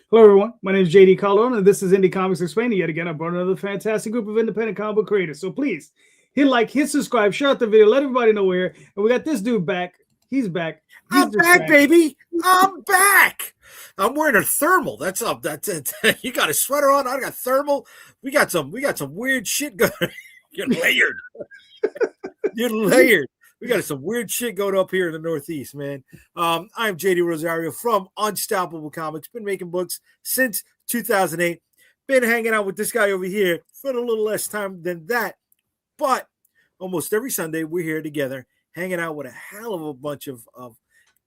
Hello, everyone. My name is JD Calderon, and this is Indy Comics Explained. Yet again, I brought another fantastic group of independent comic book creators. So please hit like, hit subscribe, share out the video, let everybody know we're here. And we got this dude back. He's back. I'm back, baby. I'm back. I'm wearing a thermal. That's up. That's it. You got a sweater on. I got thermal. We got some weird shit going. You're layered. You're layered. We got some weird shit going up here in the Northeast, man. I'm JD Rosario from Unstoppable Comics. Been making books since 2008. Been hanging out with this guy over here for a little less time than that. But almost every Sunday, we're here together, hanging out with a hell of a bunch of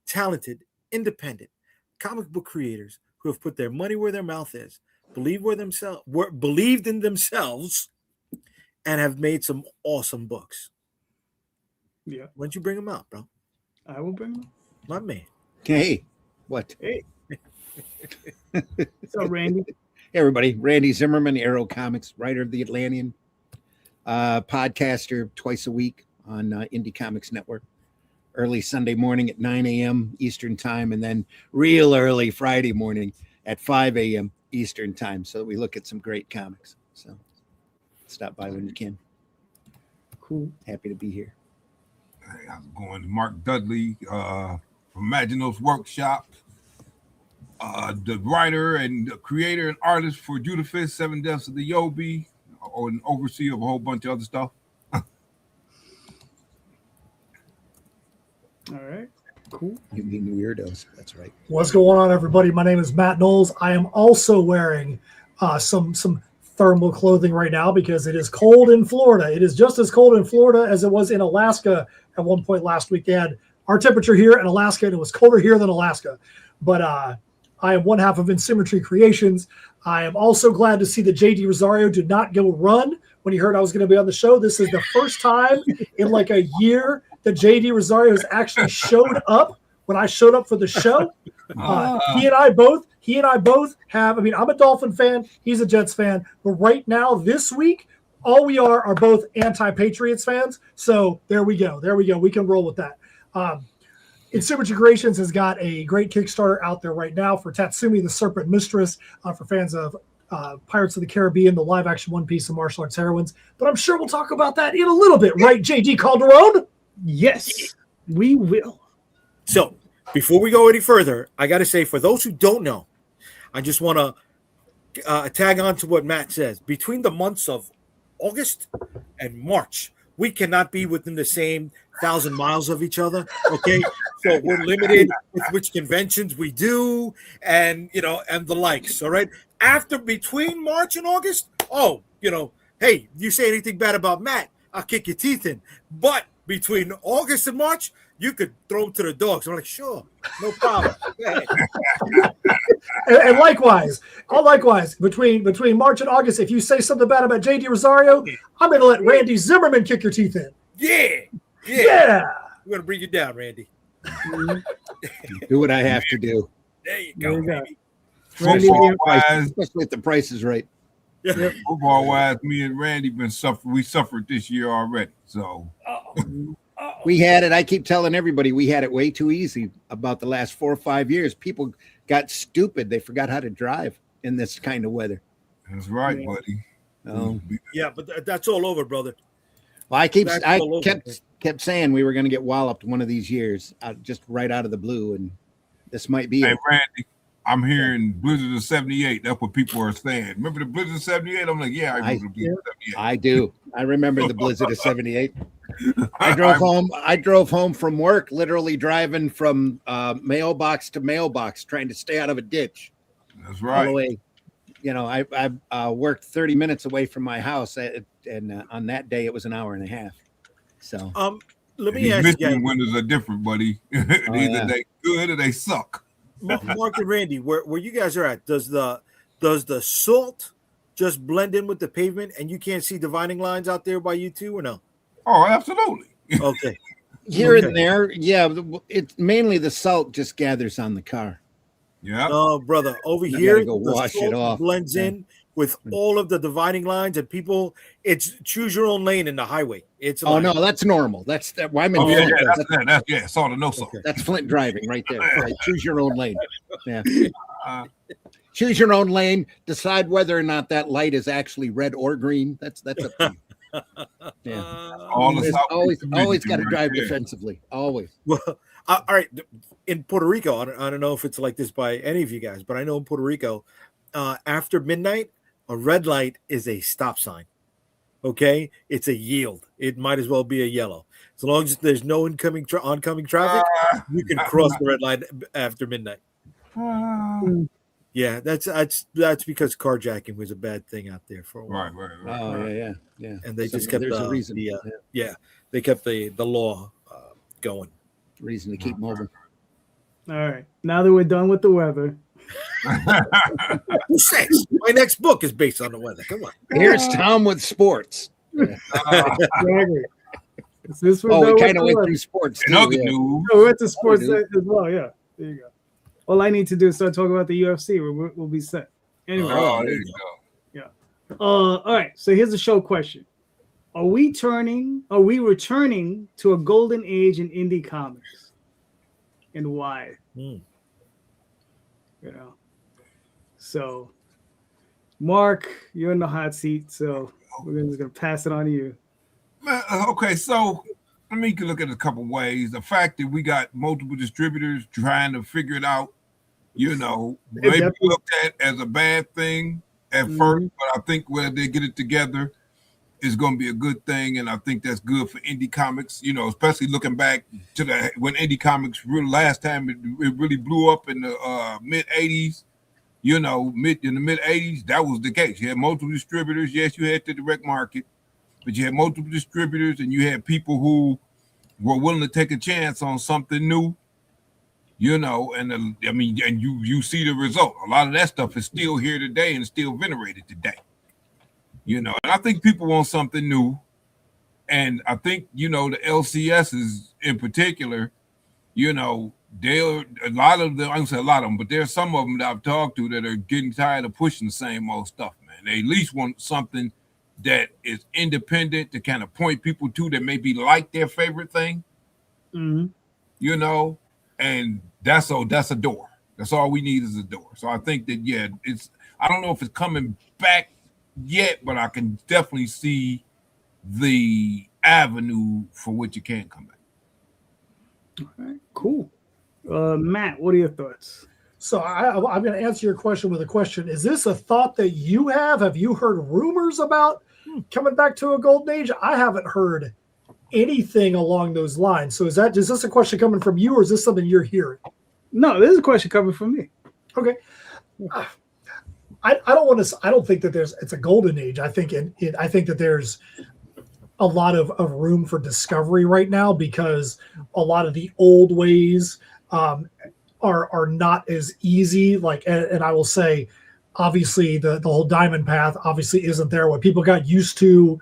talented, independent comic book creators who have put their money where their mouth is, believed in themselves, and have made some awesome books. Yeah. Why don't you bring them out, bro? I will bring them. My man. Hey, what? Hey. What's up, Randy? Hey, everybody. Randy Zimmerman, Arrow Comics, writer of The Atlantean, podcaster twice a week on Indy Comics Network. Early Sunday morning at 9 a.m. Eastern time, and then real early Friday morning at 5 a.m. Eastern time, so that we look at some great comics. So stop by when you can. Cool. Happy to be here. Hey, how's it going? Mark Dudley from Imaginos Workshop, the writer and the creator and artist for Judah Fist, Seven Deaths of the Yobi, or an overseer of a whole bunch of other stuff. All right. Cool. You mean weirdos. That's right. What's going on, everybody? My name is Matt Knowles. I am also wearing some thermal clothing right now because it is cold in Florida. It is just as cold in Florida as it was in Alaska at one point last week. They had our temperature here in Alaska, and it was colder here than Alaska. But I am one half of Insymmetry Creations. I am also glad to see that JD Rosario did not go run when he heard I was going to be on the show. This is the first time in like a year that JD Rosario has actually showed up when I showed up for the show. He and I both have, I mean, I'm a Dolphin fan. He's a Jets fan. But right now, this week, all we are both anti-Patriots fans. So there we go. We can roll with that. Insymmetry Creations has got a great Kickstarter out there right now for Tatsumi, the Serpent Mistress, for fans of Pirates of the Caribbean, the live-action One Piece and martial arts heroines. But I'm sure we'll talk about that in a little bit, right, JD Calderon? Yes, we will. So before we go any further, I got to say, for those who don't know, I just want to tag on to what Matt says. Between the months of August and March, we cannot be within the same 1,000 miles of each other. Okay, so we're limited with which conventions we do, and and the likes. All right. Between March and August, hey, you say anything bad about Matt, I'll kick your teeth in. But between August and March, you could throw him to the dogs. I'm like, sure, no problem. and likewise, between March and August, if you say something bad about JD Rosario, I'm going to let Randy Zimmerman kick your teeth in. Yeah. We're going to bring you down, Randy. Do what I have to do. There you go, baby. Especially if the price is right. Football wise, me and Randy we suffered this year already. So we had it. I keep telling everybody we had it way too easy about the last 4 or 5 years. People got stupid. They forgot how to drive in this kind of weather. That's right, buddy. Yeah, but that's all over, brother. Well, I kept saying we were going to get walloped one of these years, just right out of the blue, and this might be it. Randy, I'm hearing Blizzard of 78. That's what people are saying. Remember the Blizzard of 78? I'm like, yeah, I remember the Blizzard of 78. I do. I remember the Blizzard of 78. I drove home from work, literally driving from mailbox to mailbox, trying to stay out of a ditch. That's right. All the way. I worked 30 minutes away from my house, and on that day it was an hour and a half. So let me ask you. Michigan winters are different, buddy. Either they good or they suck. Mark and Randy, where you guys are at, does the salt just blend in with the pavement, and you can't see dividing lines out there by you too, or no? Oh, absolutely. Okay. Here and there, yeah. It's mainly the salt just gathers on the car. Yeah. No, brother. Over here, go wash it off. Blends in with all of the dividing lines, and people. It's choose your own lane in the highway. It's no, that's normal. That's that. I'm in Flint. That's salt and no salt. That's Flint driving right there. Right. Choose your own lane. Yeah. choose your own lane. Decide whether or not that light is actually red or green. That's up to you. Yeah. All the There's South always got to right drive there. defensively. Always. Well, all right. In Puerto Rico, I don't know if it's like this by any of you guys, but I know in Puerto Rico, after midnight, a red light is a stop sign. Okay, it's a yield. It might as well be a yellow. As long as there's no oncoming traffic, you can cross the red light after midnight. Yeah, that's because carjacking was a bad thing out there for a while. Right. Oh yeah. And they just kept there's a reason. They kept the law going. Reason to keep moving. All right. Now that we're done with the weather, Who's next? My next book is based on the weather. Come on. Here's Tom with sports. Gregory, since we're Oh, done we with kind of the went weather- through sports. And Too, other yeah. news, No, we went to sports dude. as well. Yeah, there you go. All I need to do is start talking about the UFC. We'll be set. Anyway, oh, there you go. all right. So here's the show question: Are we returning to a golden age in indie comics, and why? You know. So, Mark, you're in the hot seat, so we're just gonna pass it on to you. Okay, so I mean, you can look at it a couple ways. The fact that we got multiple distributors trying to figure it out, maybe looked at as a bad thing at first, but I think when they get it together, it's going to be a good thing, and I think that's good for indie comics. Especially looking back to when indie comics really last time it really blew up in the mid '80s. In the mid '80s, that was the case. You had multiple distributors. Yes, you had the direct market, but you had multiple distributors, and you had people who were willing to take a chance on something new. And you see the result. A lot of that stuff is still here today and still venerated today. And I think people want something new, and I think the LCSs in particular, they're a lot of them. I don't say a lot of them, but there's some of them that I've talked to that are getting tired of pushing the same old stuff, man. They at least want something that is independent to kind of point people to that maybe like their favorite thing, and that's a door. That's all we need is a door. So I think that I don't know if it's coming back yet, but I can definitely see the avenue for which it can come back. All right, cool. Matt, what are your thoughts? So I'm going to answer your question with a question. Is this a thought that you have? Have you heard rumors about coming back to a golden age? I haven't heard anything along those lines. So is this a question coming from you, or is this something you're hearing? No, this is a question coming from me. Okay. I don't think that it's a golden age. I think I think that there's a lot of room for discovery right now, because a lot of the old ways are not as easy. And I will say, obviously the whole diamond path obviously isn't there. What people got used to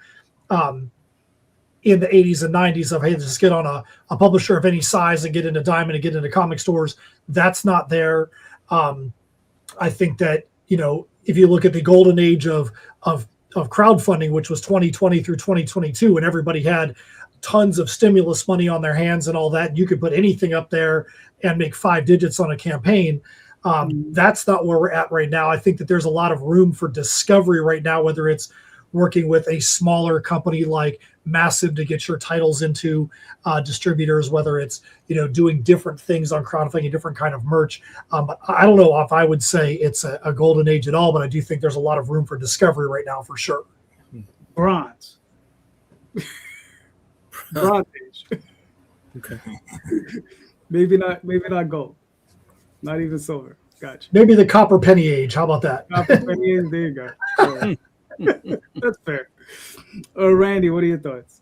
in the 80s and 90s of, hey, just get on a publisher of any size and get into diamond and get into comic stores. That's not there. I think that, if you look at the golden age of crowdfunding, which was 2020 through 2022, and everybody had tons of stimulus money on their hands and all that, you could put anything up there and make 5 digits on a campaign. That's not where we're at right now. I think that there's a lot of room for discovery right now, whether it's working with a smaller company like Massive to get your titles into distributors, whether it's doing different things on crowdfunding, a different kind of merch. But I don't know if I would say it's a golden age at all, but I do think there's a lot of room for discovery right now for sure. Bronze. Bronze age. Okay. maybe not gold. Not even silver. Gotcha. Maybe the copper penny age. How about that? Copper penny age, there you go. All right. That's fair. Randy, what are your thoughts?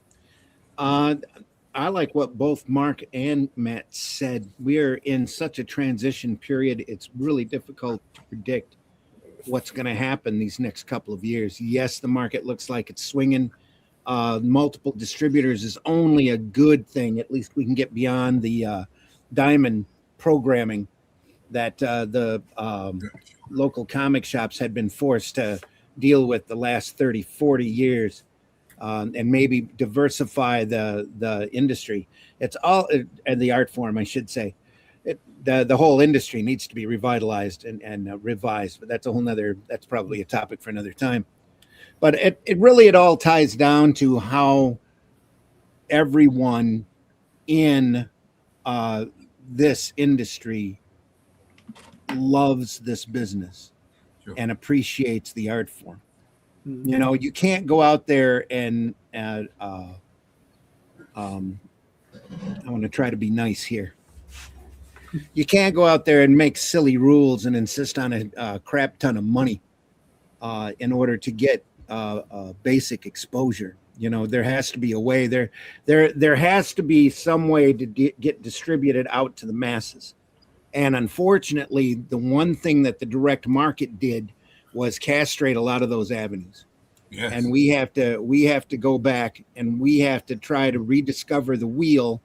I like what both Mark and Matt said. We are in such a transition period. It's really difficult to predict what's going to happen these next couple of years. Yes, the market looks like it's swinging. Multiple distributors is only a good thing. At least we can get beyond the diamond programming that the local comic shops had been forced to deal with the last 30, 40 years, and maybe diversify the industry. It's all, and the art form, I should say. the whole industry needs to be revitalized and revised. But that's that's probably a topic for another time. But it all ties down to how everyone in this industry loves this business and appreciates the art form. You know, you can't go out there and I want to try to be nice here. You can't go out there and make silly rules and insist on a crap ton of money in order to get basic exposure. You know, there has to be a way. There has to be some way to get distributed out to the masses. And unfortunately, the one thing that the direct market did was castrate a lot of those avenues. Yes. And we have to go back and we have to try to rediscover the wheel,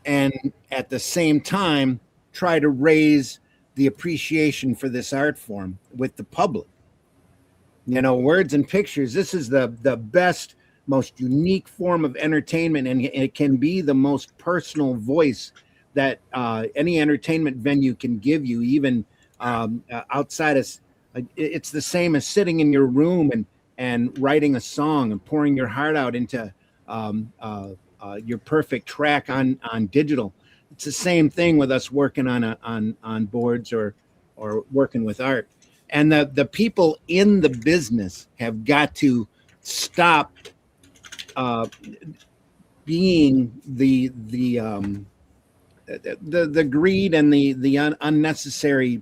and at the same time try to raise the appreciation for this art form with the public. You know, words and pictures, this is the best, most unique form of entertainment, and it can be the most personal voice that any entertainment venue can give you, even outside of. It's the same as sitting in your room and writing a song and pouring your heart out into your perfect track on digital. It's the same thing with us working on boards or working with art. And the people in the business have got to stop being the greed and the unnecessary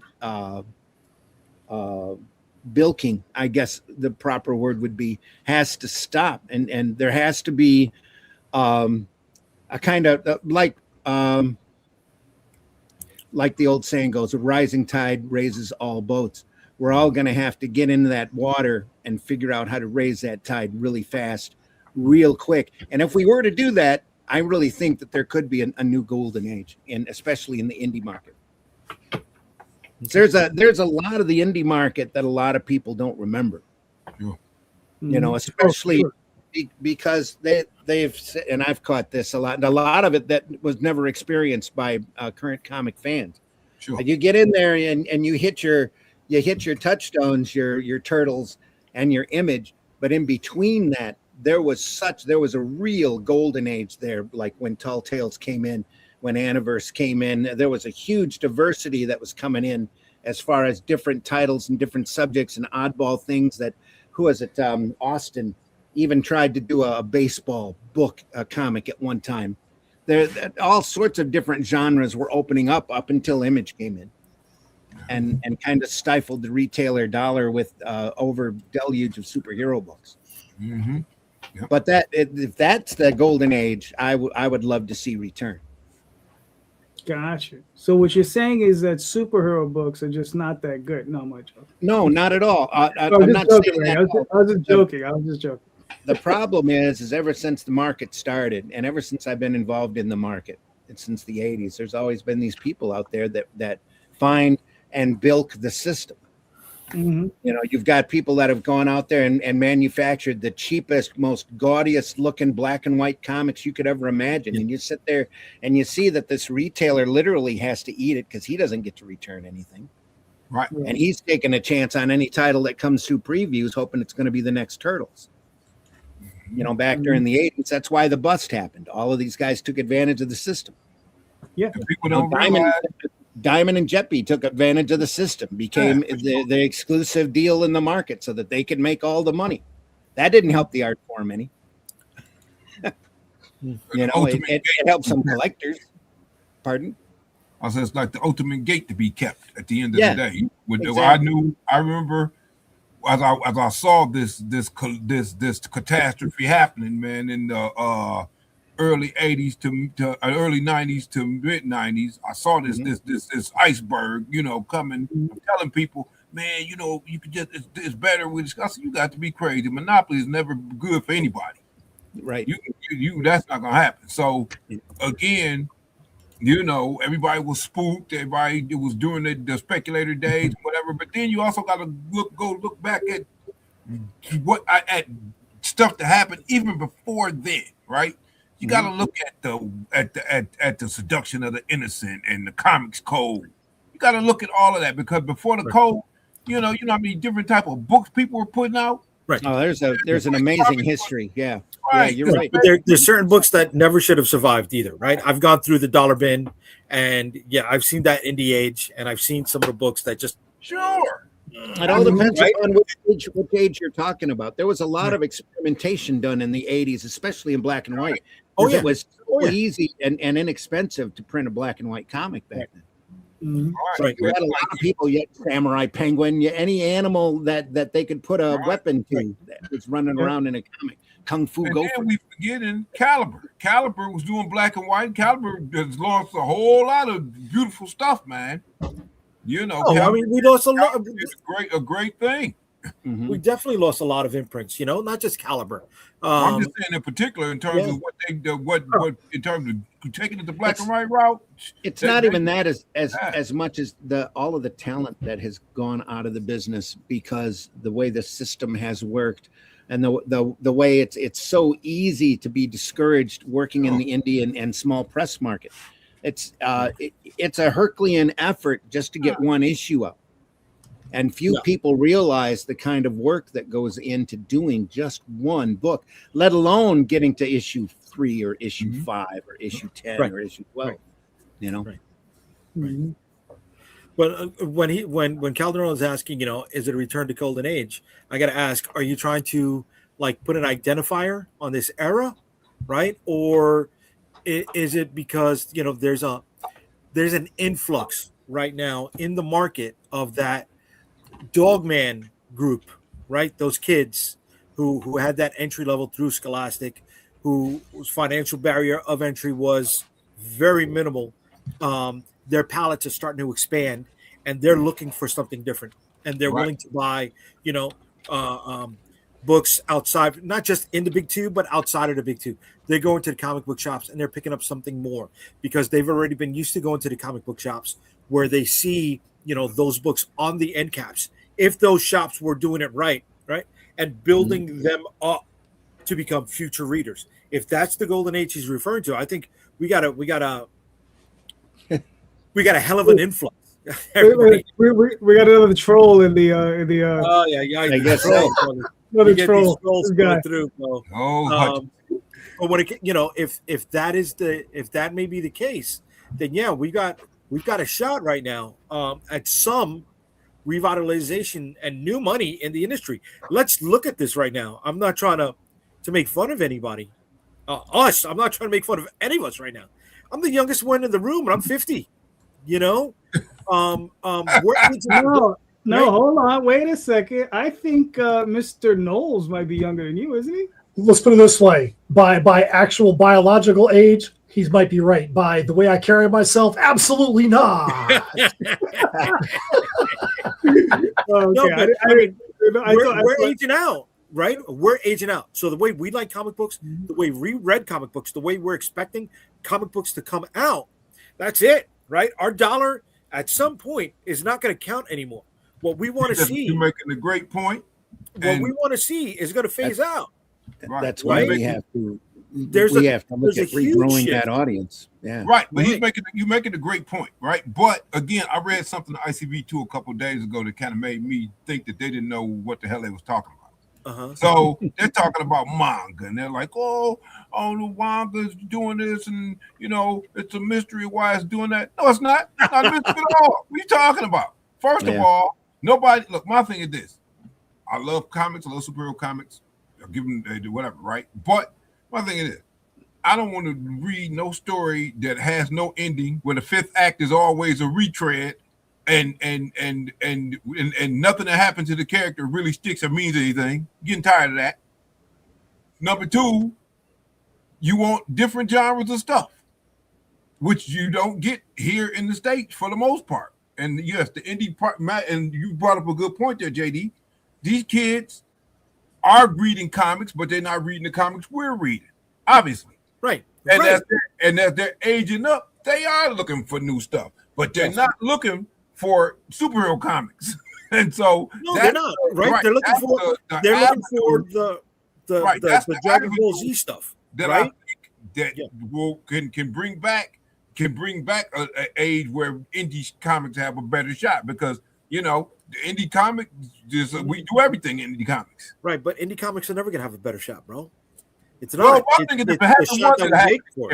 bilking, I guess the proper word would be, has to stop, and there has to be a kind of like the old saying goes, a rising tide raises all boats. We're all going to have to get into that water and figure out how to raise that tide really fast, real quick. And if we were to do that, I really think that there could be a new golden age, especially in the indie market. There's a lot of the indie market that a lot of people don't remember. Sure. You know, especially because they've, and I've caught this a lot of it that was never experienced by current comic fans. Sure. You get in there and you hit your touchstones, your turtles and your image, but in between that, there was a real golden age there, like when Tall Tales came in, when Aniverse came in. There was a huge diversity that was coming in as far as different titles and different subjects and oddball things that, who was it? Austin even tried to do a baseball book, a comic at one time. There, all sorts of different genres were opening up until Image came in and kind of stifled the retailer dollar with over deluge of superhero books. Mm-hmm. Yep. But if that's the golden age, I would love to see return. Gotcha. So what you're saying is that superhero books are just not that good. Not much. No, not at all. I'm not saying that. I was just joking. The problem is ever since the market started, and ever since I've been involved in the market, and since the 80s, there's always been these people out there that find and bilk the system. Mm-hmm. You know, you've got people that have gone out there and manufactured the cheapest, most gaudiest looking black and white comics you could ever imagine. And you sit there and you see that this retailer literally has to eat it because he doesn't get to return anything. Right. And he's taking a chance on any title that comes through previews, hoping it's going to be the next Turtles. You know, back during the 80s, that's why the bust happened. All of these guys took advantage of the system. Yeah. People don't realize. Diamond and Jeppy took advantage of the system, became the exclusive deal in the market so that they could make all the money. That didn't help the art form any. You know, it helped some collectors. Pardon? I said it's like the ultimate gate to be kept at the end of the day. Exactly. I remember as I saw this catastrophe happening, man, in the early 80s to early 90s to mid 90s. I saw this iceberg, you know, coming. I'm telling people, man, you know, you could just it's better with this. I said, you got to be crazy. Monopoly is never good for anybody. Right. You that's not gonna happen. So again, you know, everybody was spooked. Everybody, it was during the speculator days, whatever. But then you also got to look back at at stuff that happened even before then, right? You got to look at the seduction of the innocent and the comics code. You got to look at all of that, because before the code, you know how many different type of books people were putting out. Right. Oh, there's an amazing history. Yeah. Right. Yeah, you're right. But there's certain books that never should have survived either, right? I've gone through the dollar bin, and I've seen that indie age, and I've seen some of the books that just Sure. It all depends on which age you're talking about. There was a lot of experimentation done in the 80s, especially in black and white. Oh, yeah. It was so easy and inexpensive to print a black and white comic back then. So Right. you had a lot of people, yet samurai penguin, any animal that they could put a weapon to that was running around in a comic. Kung Fu And Gopher. then we forgetting Caliber. Caliber was doing black and white. Caliber has lost a whole lot of beautiful stuff, man. You know, I mean, we lost a lot. It's a great thing. Mhm. We definitely lost a lot of imprints, not just Caliber. I'm just saying in particular in terms of what in terms of taking it the black and white route. It's not even that as much as all of the talent that has gone out of the business, because the way the system has worked and the way it's so easy to be discouraged working in the indie and small press market. It's a Herculean effort just to get one issue up. And few people realize the kind of work that goes into doing just one book, let alone getting to issue 3 or issue 5 or issue 10 or issue 12. You know, But when Calderon was asking, is it a return to golden age? I got to ask, are you trying to put an identifier on this era, right? Or is it because there's an influx right now in the market of that Dogman group, right? Those kids who had that entry level through Scholastic, whose financial barrier of entry was very minimal. Their palettes are starting to expand, and they're looking for something different, and they're willing to buy, books outside, not just in the big two, but outside of the big two. They're going to the comic book shops and they're picking up something more because they've already been used to going to the comic book shops where they see, those books on the end caps. If those shops were doing it right, and building them up to become future readers. If that's the golden age he's referring to, I think we got a hell of an influx. We got another troll in the Oh yeah, I guess so. Another troll. This guy. Through, bro. But when if that may be the case, then we've got a shot right now at some revitalization and new money in the industry. Let's look at this right now. I'm not trying to make fun of anybody. I'm not trying to make fun of any of us right now. I'm the youngest one in the room, and I'm 50. No, hold on. Wait a second. I think Mr. Knowles might be younger than you, isn't he? Let's put it this way: by actual biological age, he might be right. By the way I carry myself, absolutely not. We're aging out, right? We're aging out. So the way we like comic books, the way we read comic books, the way we're expecting comic books to come out, that's it, right? Our dollar at some point is not going to count anymore. What we want to see, you're making a great point. What we want to see is going to phase out. That's why we have to. We have to look at regrowing that audience. Yeah. Right. But you're making a great point, right? But again, I read something on ICV2 a couple of days ago that kind of made me think that they didn't know what the hell they was talking about. So they're talking about manga, and they're like, oh, the manga's doing this, and it's a mystery why it's doing that. No, it's not. It's not a mystery at all. What are you talking about? First of all, nobody. Look, my thing is this: I love comics. I love superhero comics. I give them whatever, right? But my thing is this: I don't want to read no story that has no ending, where the fifth act is always a retread, and nothing that happens to the character really sticks or means anything. Getting tired of that. Number two, you want different genres of stuff, which you don't get here in the States for the most part. And yes, the indie part, and you brought up a good point there, JD. These kids are reading comics, but they're not reading the comics we're reading, obviously. Right. And as they're aging up, they are looking for new stuff, but they're not looking for superhero comics. And so they're not, right? They're looking for the Dragon Ball Z stuff. That right? that can bring back a age where indie comics have a better shot, because the indie comic we do everything in indie comics. Right, but indie comics are never gonna have a better shot, bro. It's Well, not. one thing is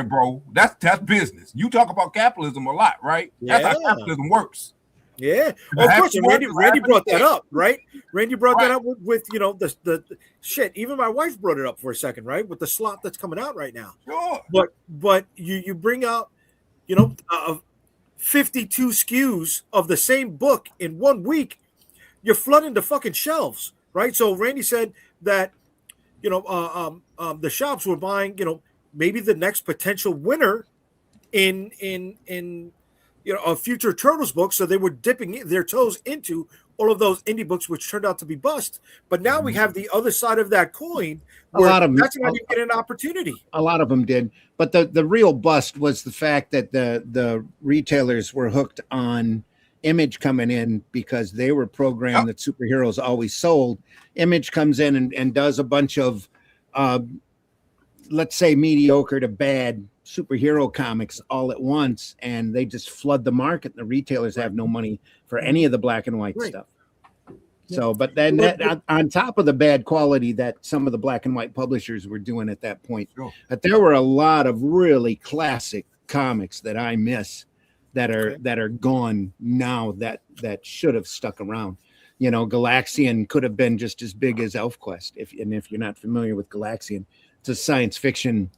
bro. That's business. You talk about capitalism a lot, right? That's how capitalism works. Yeah. Well, of course. Randy brought that up, right? Randy brought that up with the shit. Even my wife brought it up for a second, right? With the slot that's coming out right now. Sure. But you bring out 52 SKUs of the same book in 1 week, you're flooding the fucking shelves, right? So Randy said that the shops were buying maybe the next potential winner in a future Turtles book, so they were dipping their toes into all of those indie books, which turned out to be bust. But now we have the other side of that coin. A lot of them, that's how you get an opportunity. A lot of them did, but the real bust was the fact that the retailers were hooked on Image coming in, because they were programmed that superheroes always sold. Image comes in and does a bunch of let's say mediocre to bad superhero comics all at once, and they just flood the market. The retailers have no money for any of the black and white stuff. So, but then that, on top of the bad quality that some of the black and white publishers were doing at that point, but there were a lot of really classic comics that I miss that are gone now that should have stuck around. Galaxian could have been just as big as ElfQuest. If you're not familiar with Galaxian, it's a science fiction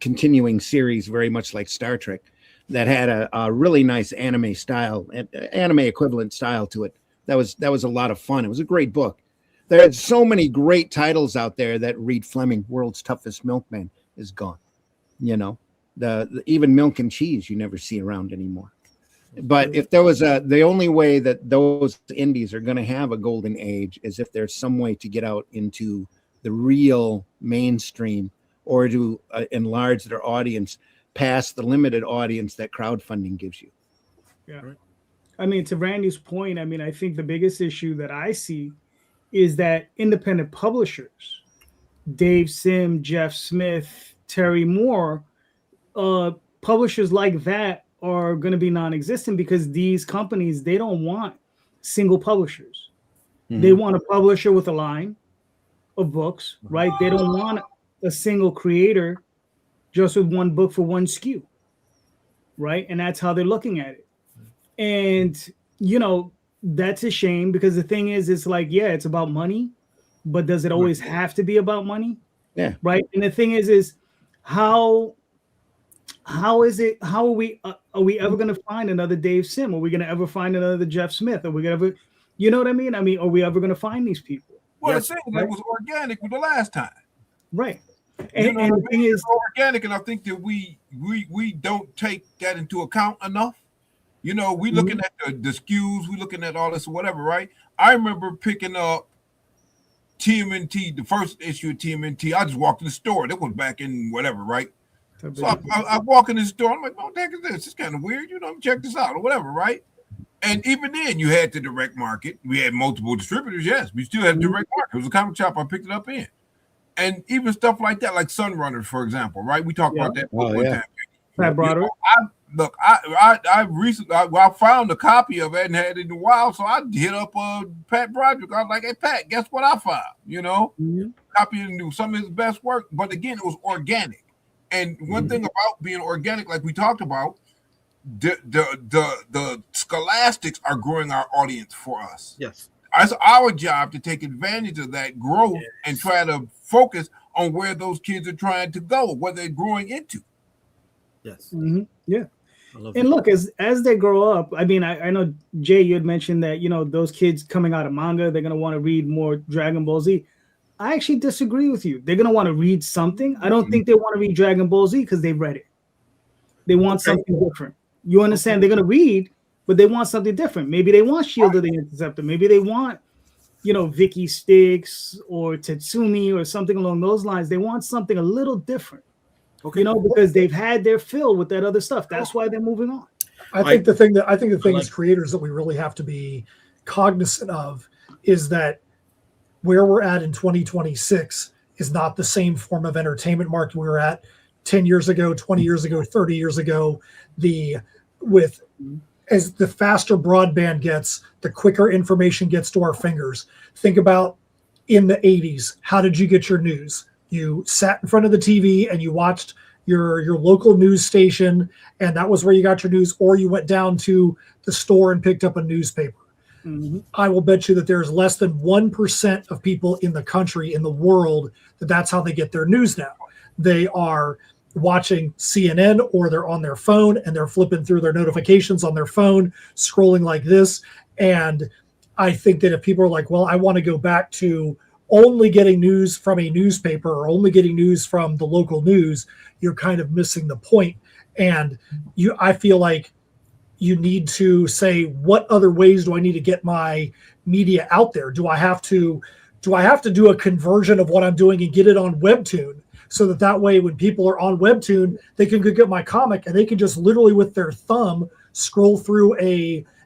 continuing series, very much like Star Trek, that had a really nice anime style, anime equivalent style to it. That was a lot of fun. It was a great book. There's so many great titles out there that Reed Fleming, World's Toughest Milkman, is gone. The even Milk and Cheese you never see around anymore. But if there was the only way that those indies are going to have a golden age is if there's some way to get out into the real mainstream, or to enlarge their audience past the limited audience that crowdfunding gives you. Yeah. I mean, to Randy's point, I think the biggest issue that I see is that independent publishers, Dave Sim, Jeff Smith, Terry Moore, publishers like that are going to be non-existent, because these companies, they don't want single publishers. Mm-hmm. They want a publisher with a line of books, right? They don't want a single creator just with one book for one SKU, right? And that's how they're looking at it. And, that's a shame, because the thing is, it's like, yeah, it's about money, but does it always have to be about money? Yeah. Right. And the thing is how are we ever going to find another Dave Sim? Are we going to ever find another Jeff Smith? Are we going to ever, you know what I mean? Are we ever going to find these people? Well, it seems like it was organic with the last time. Right. And the thing is organic, and I think that we don't take that into account enough. We looking at the SKUs, we looking at all this or whatever, right? I remember picking up TMNT, the first issue of TMNT. I just walked in the store. That was back in whatever, right? So I walk in the store. I'm like, what the heck is this? It's kind of weird. Check this out or whatever, right? And even then, you had the direct market. We had multiple distributors, yes. We still had a direct market. It was a comic shop I picked it up in. And even stuff like that, like Sunrunners, for example, right? We talked about that one time. Pat Broderick. I recently I found a copy of it and had it in a while, so I hit up Pat Broderick. I was like, hey, Pat, guess what I found? Copy of some of his best work. But again, it was organic. And one thing about being organic, like we talked about, the scholastics are growing our audience for us. Yes. It's our job to take advantage of that growth and try to focus on where those kids are trying to go, what they're growing into. Yes. Mm-hmm. Yeah. And look, as they grow up, I know, Jay, you had mentioned that, those kids coming out of manga, they're going to want to read more Dragon Ball Z. I actually disagree with you. They're going to want to read something. I don't think they want to read Dragon Ball Z because they've read it. They want something different. You understand? They're going to read, but they want something different. Maybe they want Shield of the Interceptor. Maybe they want, Vicky Styx or Tetsumi or something along those lines. They want something a little different. Okay. Because they've had their fill with that other stuff. That's why they're moving on. I think the thing as creators that we really have to be cognizant of is that where we're at in 2026 is not the same form of entertainment market we were at 10 years ago, 20 years ago, 30 years ago, as the faster broadband gets, the quicker information gets to our fingers. Think about in the 80s, how did you get your news? You sat in front of the TV and you watched your local news station, and that was where you got your news, or you went down to the store and picked up a newspaper. Mm-hmm. I will bet you that there's less than 1% of people in the country, in the world, that's how they get their news now. They are watching CNN, or they're on their phone and they're flipping through their notifications on their phone, scrolling like this. And I think that if people are like, well, I want to go back to only getting news from a newspaper or only getting news from the local news, you're kind of missing the point. And I feel like you need to say, what other ways do I need to get my media out there? Do I have to do a conversion of what I'm doing and get it on Webtoon, so that way when people are on Webtoon, they can go get my comic and they can just literally with their thumb scroll through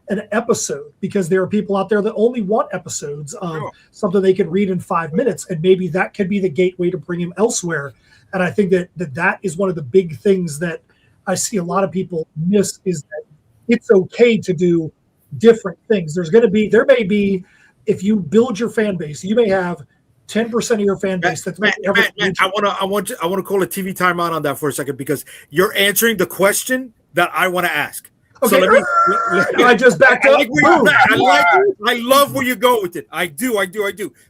an episode, because there are people out there that only want episodes of something they can read in 5 minutes, and maybe that could be the gateway to bring them elsewhere. And I think that is one of the big things that I see a lot of people miss, is that it's okay to do different things. There may be, if you build your fan base, you may have 10% of your fan base that's Matt, I want to call a TV timeout on that for a second, because you're answering the question that I want to ask. Okay. So I just backed up. I love where you go with it. I do.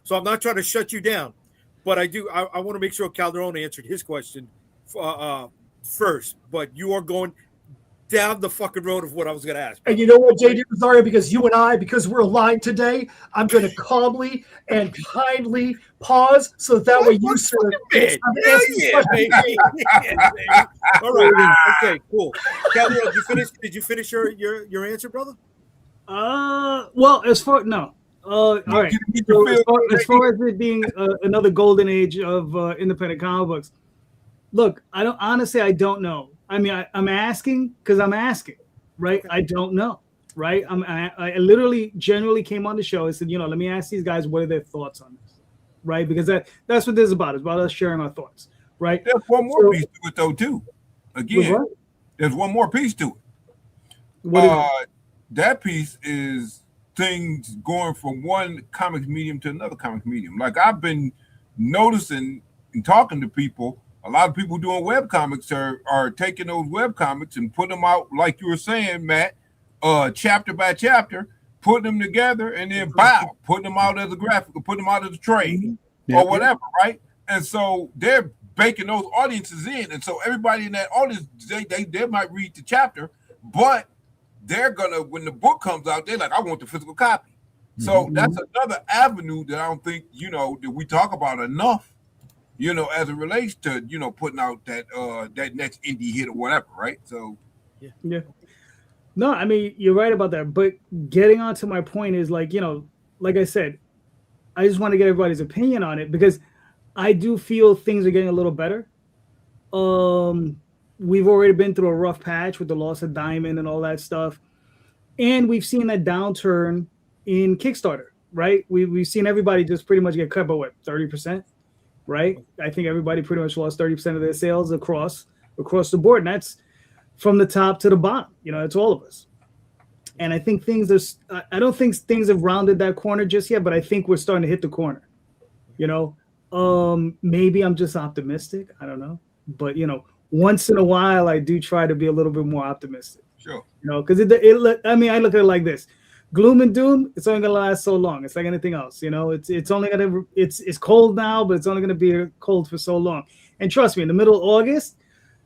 So I'm not trying to shut you down, but I do. I want to make sure Calderon answered his question first. But you are going down the fucking road of what I was going to ask. And you know what, JD Rosario, because we're aligned today, I'm going to calmly and kindly pause so that way you sir. All right. Okay, cool. Calderon, did you finish your answer, brother? Well, as far all right. So as far as it being another golden age of independent comic books, look, I don't know. I mean, I'm asking because I'm asking, right? I don't know, right? I literally generally came on the show and said, let me ask these guys what are their thoughts on this, right? Because that's what this is about. It's about us sharing our thoughts, right? There's one more piece to it, though, too. Again, there's one more piece to it. That piece is things going from one comics medium to another comics medium. Like I've been noticing and talking to people. A lot of people doing web comics are taking those web comics and putting them out, like you were saying, Matt, chapter by chapter, putting them together, and then putting them out as a graphic or putting them out as a trade or whatever, right? And so they're baking those audiences in. And so everybody in that audience, they might read the chapter, but they're gonna, when the book comes out, they're like, I want the physical copy. So that's another avenue that I don't think, that we talk about enough. As it relates to, putting out that next indie hit or whatever, right? So, yeah. No, I mean, you're right about that. But getting on to my point is like I said, I just want to get everybody's opinion on it, because I do feel things are getting a little better. We've already been through a rough patch with the loss of Diamond and all that stuff. And we've seen that downturn in Kickstarter, right? We've seen everybody just pretty much get cut by 30%. Right, I think everybody pretty much lost 30% of their sales across the board, and that's from the top to the bottom. It's all of us. And I think I don't think things have rounded that corner just yet, but I think we're starting to hit the corner. Maybe I'm just optimistic. I don't know, but once in a while I do try to be a little bit more optimistic. Sure. Because I look at it like this. Gloom and doom, it's only gonna last so long. It's like anything else, it's only gonna it's cold now, but it's only gonna be cold for so long. And trust me, in the middle of August,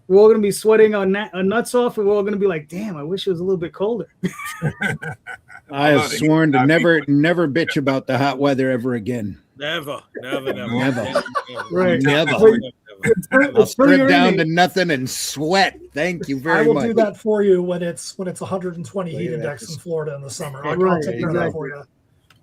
we're all gonna be sweating our nuts off, and we're all gonna be like, damn, I wish it was a little bit colder. I have sworn to never bitch about the hot weather ever again. Never. Right. Never. I'll strip down to nothing and sweat. Thank you very much. I will do that for you when it's 120 heat index in Florida in the summer. I'll take care of that for you.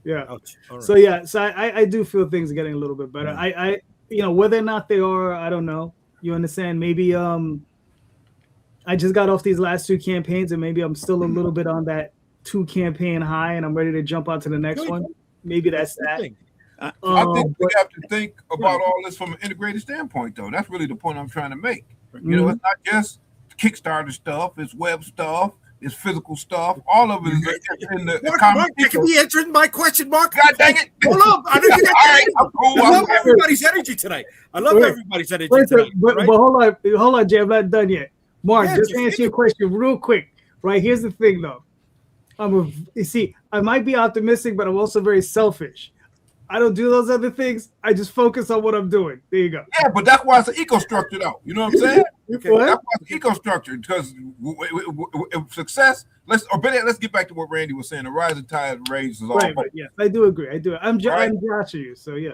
Yeah. Right. So I do feel things are getting a little bit better. I whether or not they are, I don't know. You understand? Maybe I just got off these last 2 campaigns, and maybe I'm still a little bit on that 2 campaign high, and I'm ready to jump on to the next one. Maybe that's that. I think we have to think about all this from an integrated standpoint, though. That's really the point I'm trying to make. You know, it's not just Kickstarter stuff, it's web stuff, it's physical stuff. All of it is in the Mark, comic. that can be answering my question, Mark. God dang it. Hold on. I know you got All right, I'm cool. I love everybody's energy tonight. Wait, tonight. but Right? hold on, Jay. I'm not done yet. Mark, Yeah, just just answer your question real quick. Right, here's the thing, though. You see, I might be optimistic, but I'm also very selfish. I don't do those other things. I just focus on what I'm doing. There you go. Yeah, but that's why it's an eco structure, though. You know what I'm saying? Okay. What? That's why it's eco structure, because success. Let's get back to what Randy was saying. The rising tide raises all. Right. Yes, I do agree. I'm Right. joshing you. So yeah.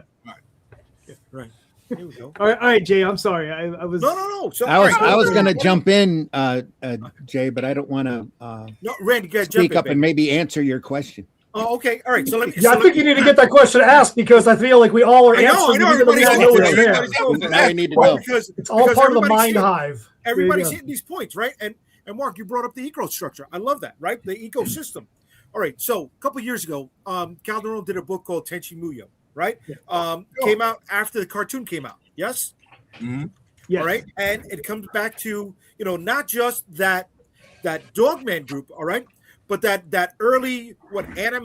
Right. Here we go. All right, Jay. I'm sorry. I was. No. So, I was going to jump in, Jay, but I don't want to No, Randy, go ahead, speak jump up in, and baby. maybe answer your question. Oh, okay. All right. So let me. Yeah, I think you need to get that question asked because I feel like we all are I know, answering. I know, even though we everybody's don't know answering. it's there. Now I need to Well, know. because It's all part of the everybody's mind hitting- hive. Everybody's There you go. hitting these points, right? And Mark, you brought up the eco structure. I love that, right? The ecosystem. All right. So a couple of years ago, Calderon did a book called Tenchi Muyo, right? Came out after the cartoon came out. Yes. Mhm. Yes. All right. And it comes back to, not just that Dogman group, all right, but that early anime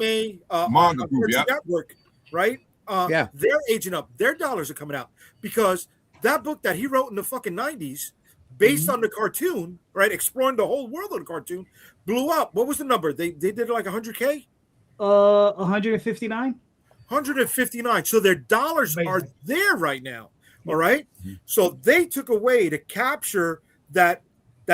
Manga group, Cartoon yeah. Network, right? Yeah. They're aging up. Their dollars are coming out because that book that he wrote in the fucking 90s, based on the cartoon, right, exploring the whole world of the cartoon, blew up. What was the number? They did it like 100K? 159. 159. So their dollars Amazing. are there right now. All right. So they took a way to capture that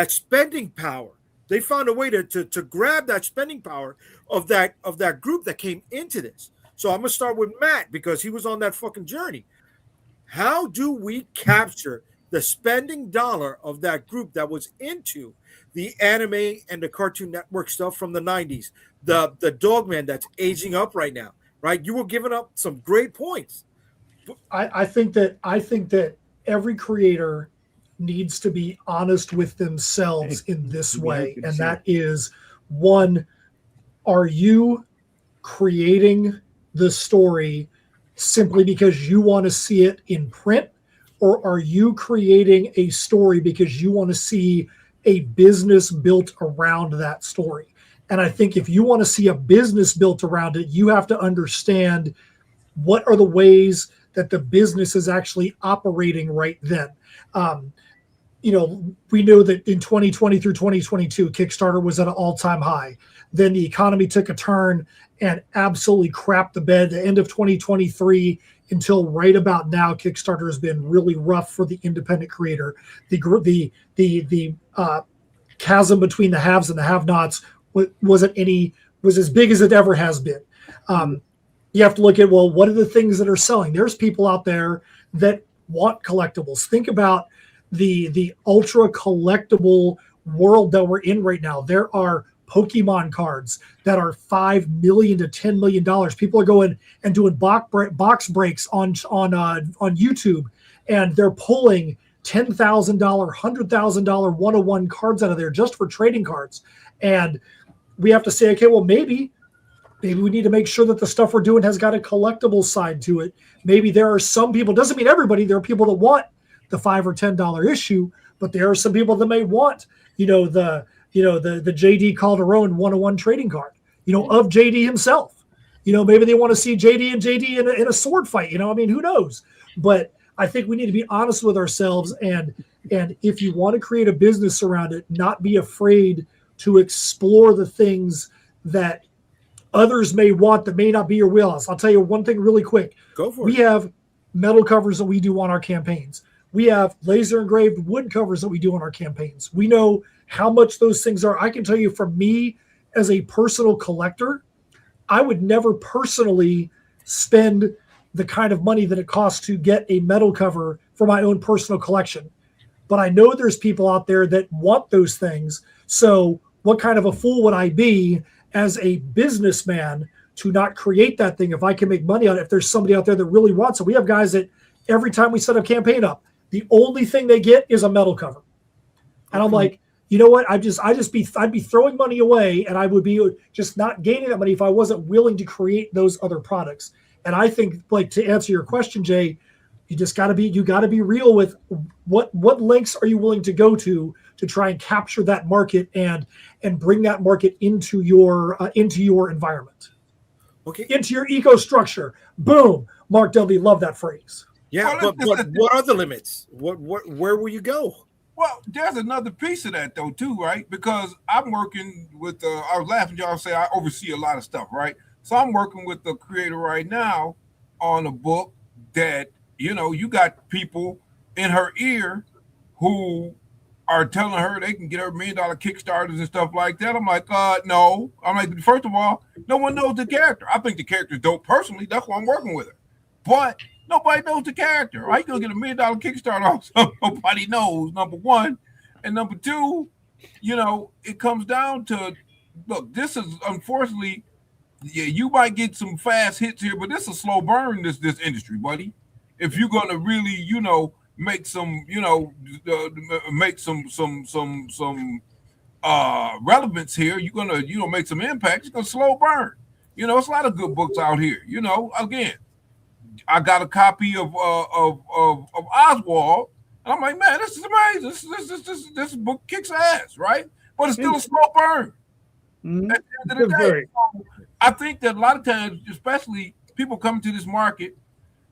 spending power. They found a way to grab that spending power of that group that came into this. So I'm gonna start with Matt because he was on that fucking journey. How do we capture the spending dollar of that group that was into the anime and the Cartoon Network stuff from the 90s? The Dogman that's aging up right now, right? You were giving up some great points. I think that every creator needs to be honest with themselves in this way, and that is one: are you creating the story simply because you want to see it in print, or are you creating a story because you want to see a business built around that story? And I think if you want to see a business built around it, you have to understand what are the ways that the business is actually operating right then. We know that in 2020 through 2022, Kickstarter was at an all-time high. Then the economy took a turn and absolutely crapped the bed. The end of 2023 until right about now, Kickstarter has been really rough for the independent creator. The chasm between the haves and the have-nots was as big as it ever has been. You have to look at, well, what are the things that are selling? There's people out there that want collectibles. Think about the ultra collectible world that we're in right now. There are Pokemon cards that are $5 million to $10 million. People are going and doing box breaks on YouTube, and they're pulling $10,000, $100,000 101 cards out of there just for trading cards. And we have to say, okay, well, maybe we need to make sure that the stuff we're doing has got a collectible side to it. Maybe there are some people, doesn't mean everybody, there are people that want the $5 or $10 issue, but there are some people that may want, the JD Calderon 101 trading card, of JD himself. Maybe they want to see JD and JD in a sword fight. Who knows? But I think we need to be honest with ourselves, and if you want to create a business around it, not be afraid to explore the things that others may want that may not be your wheelhouse. I'll tell you one thing really quick. Go for it. We have metal covers that we do on our campaigns. We have laser engraved wood covers that we do on our campaigns. We know how much those things are. I can tell you, for me as a personal collector, I would never personally spend the kind of money that it costs to get a metal cover for my own personal collection. But I know there's people out there that want those things. So what kind of a fool would I be as a businessman to not create that thing if I can make money on it, if there's somebody out there that really wants it? We have guys that every time we set a campaign up, the only thing they get is a metal cover. And I'm like, you know what? I'd be throwing money away, and I would be just not gaining that money if I wasn't willing to create those other products. And I think, like, to answer your question, Jay, You just got to be real with what lengths are you willing to go to try and capture that market and bring that market into your environment, Okay. into your eco structure. Boom, Mark Dudley, love that phrase. Yeah, Well, but what are the limits? Where will you go? Well, there's another piece of that though too, right? Because I'm working with I was laughing y'all say I oversee a lot of stuff, right? So I'm working with the creator right now on a book that, you know, you got people in her ear who are telling her they can get her $1 million Kickstarters and stuff like that. I'm like, no. I'm like, first of all, no one knows the character. I think the character's dope personally. That's why I'm working with her. But nobody knows the character. How you gonna get $1 million Kickstarter off something nobody knows? Number one, and number two, you know, it comes down to, look, this is unfortunately, yeah, you might get some fast hits here, but this is a slow burn. This industry, buddy. If you're gonna really, you know, make some, you know, make some relevance here, you're gonna, you know, make some impact. It's gonna slow burn. You know, it's a lot of good books out here. You know, again, I got a copy of Oswald, and I'm like, man, this is amazing. This book kicks ass, right? But it's still a slow burn. Mm-hmm. At the end of the day, so I think that a lot of times, especially people coming to this market,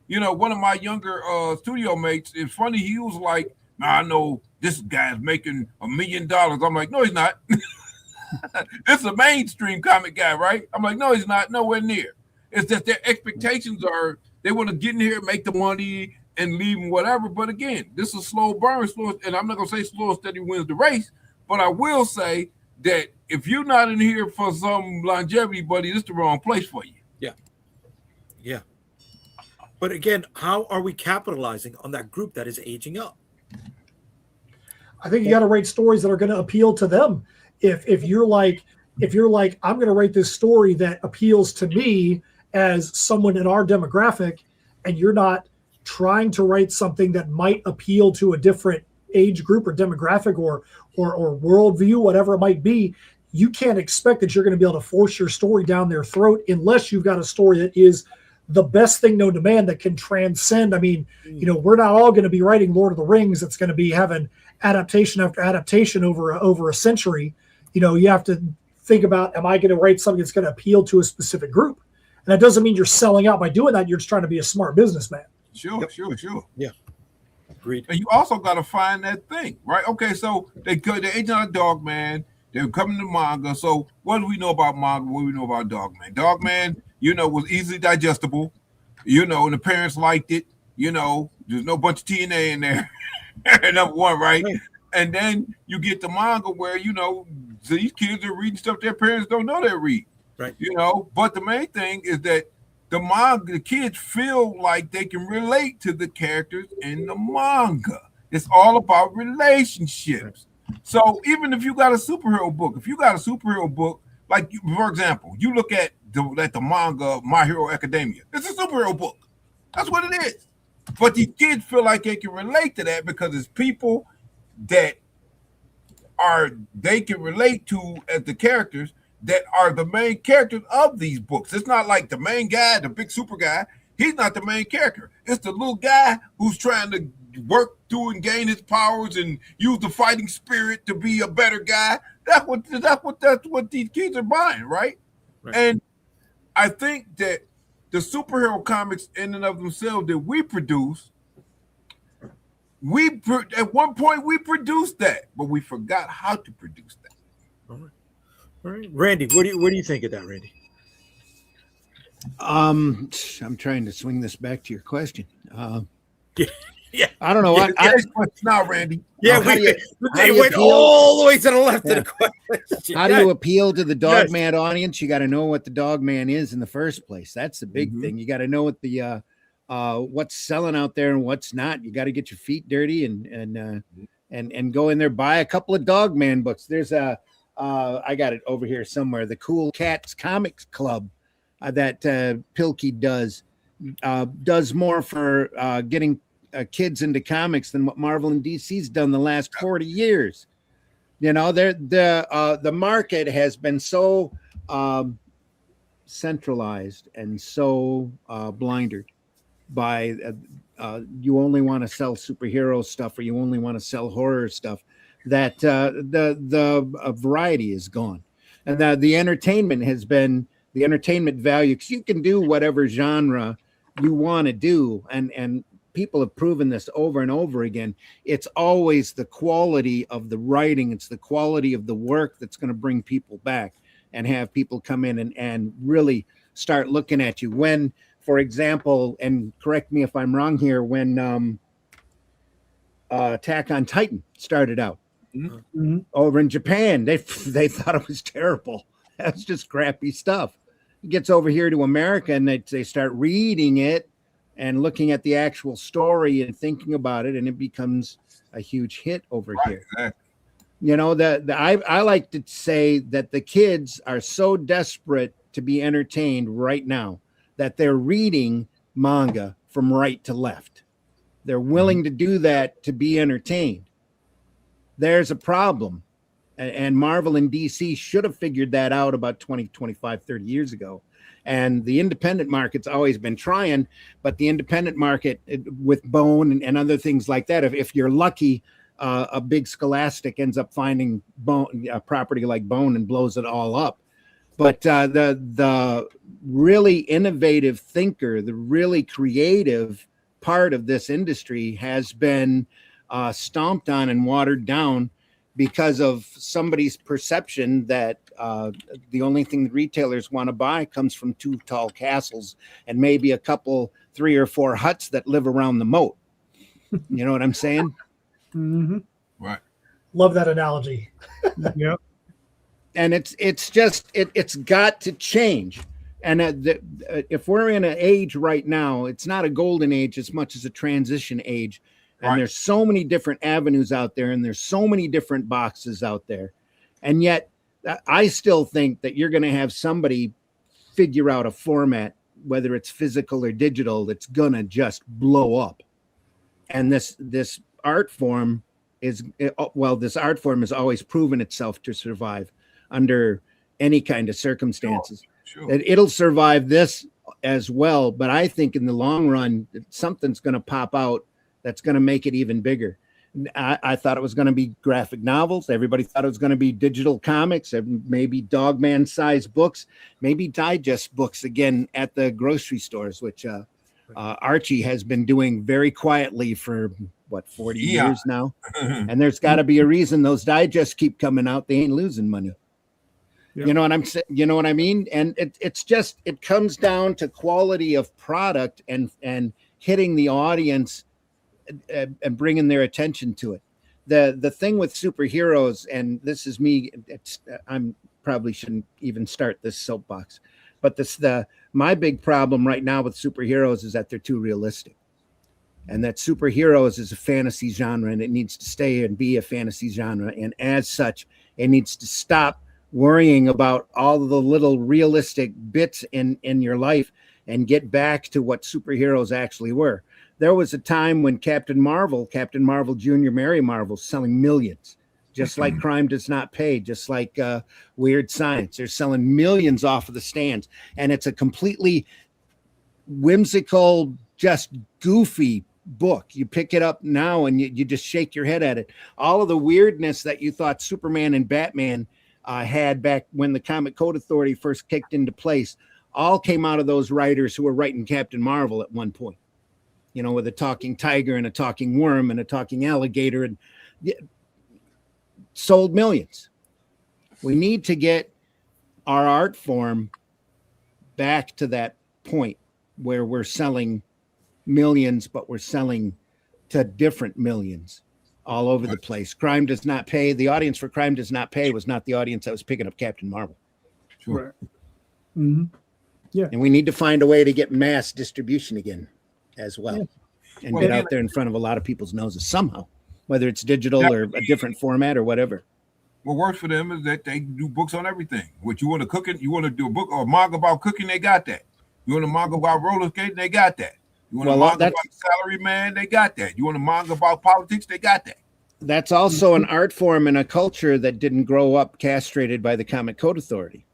you know, one of my younger studio mates, it's funny, he was like, I know this guy's making $1 million. I'm like, no, he's not. This is a mainstream comic guy, right? I'm like, no, he's not, nowhere near. It's that their expectations are, they want to get in here, make the money, and leave and whatever. But again, this is slow burn, and I'm not going to say slow and steady wins the race, but I will say that if you're not in here for some longevity, buddy, this is the wrong place for you. Yeah. Yeah. But again, how are we capitalizing on that group that is aging up? I think you got to write stories that are going to appeal to them. If you're like, I'm going to write this story that appeals to me as someone in our demographic, and you're not trying to write something that might appeal to a different age group or demographic or worldview, whatever it might be, you can't expect that you're going to be able to force your story down their throat unless you've got a story that is the best thing known to man that can transcend. I mean, you know, we're not all going to be writing Lord of the Rings that's going to be having adaptation after adaptation over a century. You know, you have to think about, am I going to write something that's going to appeal to a specific group? And that doesn't mean you're selling out by doing that. You're just trying to be a smart businessman. Sure. Yeah. Agreed. And you also got to find that thing, right? Okay, so they're aging on Dogman. They're coming to manga. So what do we know about manga? What do we know about Dogman? Dogman, you know, was easily digestible, you know, and the parents liked it. You know, there's no bunch of TNA in there. Number one, right? And then you get the manga where, you know, these kids are reading stuff their parents don't know they read. Right. You know, but the main thing is that the kids feel like they can relate to the characters in the manga. It's all about relationships. So even if you got a superhero book, like for example, you look at the manga My Hero Academia. It's a superhero book. That's what it is. But these kids feel like they can relate to that because it's people that they can relate to as the characters that are the main characters of these books. It's not like the main guy, the big super guy. He's not the main character. It's the little guy who's trying to work through and gain his powers and use the fighting spirit to be a better guy. That's what these kids are buying, right? And I think that the superhero comics in and of themselves that we produce, at one point we produced that, but we forgot how to produce that. All right, Randy, what do you think of that, Randy? I'm trying to swing this back to your question. Yeah, I don't know. Now, Randy. Yeah, they went all the way to the left of the question. How do you appeal to the Dogman audience? You got to know what the Dogman is in the first place. That's the big thing. You got to know what the what's selling out there and what's not. You got to get your feet dirty and go in there, buy a couple of Dogman books. There's I got it over here somewhere. The Cool Cats Comics Club that Pilkey does more for getting kids into comics than what Marvel and DC's done the last 40 years. You know, the market has been so centralized and so blindered by you only want to sell superhero stuff or you only want to sell horror stuff, that the variety is gone. And the entertainment has been the entertainment value, because you can do whatever genre you want to do. And people have proven this over and over again. It's always the quality of the writing. It's the quality of the work that's going to bring people back and have people come in and really start looking at you. When, for example, and correct me if I'm wrong here, when Attack on Titan started out over in Japan, they thought it was terrible. That's just crappy stuff. It gets over here to America and they start reading it and looking at the actual story and thinking about it, and it becomes a huge hit over here. Exactly. You know, I like to say that the kids are so desperate to be entertained right now that they're reading manga from right to left. They're willing to do that to be entertained. There's a problem. And Marvel and DC should have figured that out about 20, 25, 30 years ago. And the independent market's always been trying, but the independent market with Bone and other things like that, if you're lucky, a big Scholastic ends up finding Bone, a property like Bone, and blows it all up. But the really innovative thinker, the really creative part of this industry has been stomped on and watered down because of somebody's perception that the only thing the retailers want to buy comes from 2 tall castles and maybe a couple, 3 or 4 huts that live around the moat. You know what I'm saying? Mm-hmm. Right. Love that analogy. Yep. And it's got to change. And if we're in an age right now, it's not a golden age as much as a transition age. And there's so many different avenues out there, and there's so many different boxes out there. And yet I still think that you're going to have somebody figure out a format, whether it's physical or digital, that's going to just blow up. And this art form has always proven itself to survive under any kind of circumstances. Sure. It'll survive this as well. But I think in the long run, something's going to pop out that's going to make it even bigger. I thought it was going to be graphic novels. Everybody thought it was going to be digital comics, and maybe Dogman size books, maybe digest books again at the grocery stores, which Archie has been doing very quietly for 40 years now. And there's got to be a reason those digests keep coming out. They ain't losing money. Yep. You know what I'm saying? You know what I mean? And it comes down to quality of product and hitting the audience and bringing their attention to it. The thing with superheroes, and this is me, I'm probably shouldn't even start this soapbox, but my big problem right now with superheroes is that they're too realistic, and that superheroes is a fantasy genre, and it needs to stay and be a fantasy genre. And as such, it needs to stop worrying about all the little realistic bits in your life and get back to what superheroes actually were. There was a time when Captain Marvel Jr., Mary Marvel, selling millions, just like Crime Does Not Pay, just like Weird Science. They're selling millions off of the stands. And it's a completely whimsical, just goofy book. You pick it up now and you just shake your head at it. All of the weirdness that you thought Superman and Batman had back when the Comic Code Authority first kicked into place, all came out of those writers who were writing Captain Marvel at one point. You know, with a talking tiger and a talking worm and a talking alligator, and sold millions. We need to get our art form back to that point where we're selling millions, but we're selling to different millions all over the place. Crime Does Not Pay. The audience for Crime Does Not Pay was not the audience that was picking up Captain Marvel. Sure. Right. Mm-hmm. Yeah. And we need to find a way to get mass distribution again as well, and get out there in front of a lot of people's noses somehow, whether it's digital or a different format or whatever. What works for them is that they do books on everything. What you want to cook it, you want to do a book or a manga about cooking, they got that. You want a manga about roller skating, they got that. You want a manga about salary man, they got that. You want a manga about politics, they got that. That's also an art form and a culture that didn't grow up castrated by the Comic Code Authority.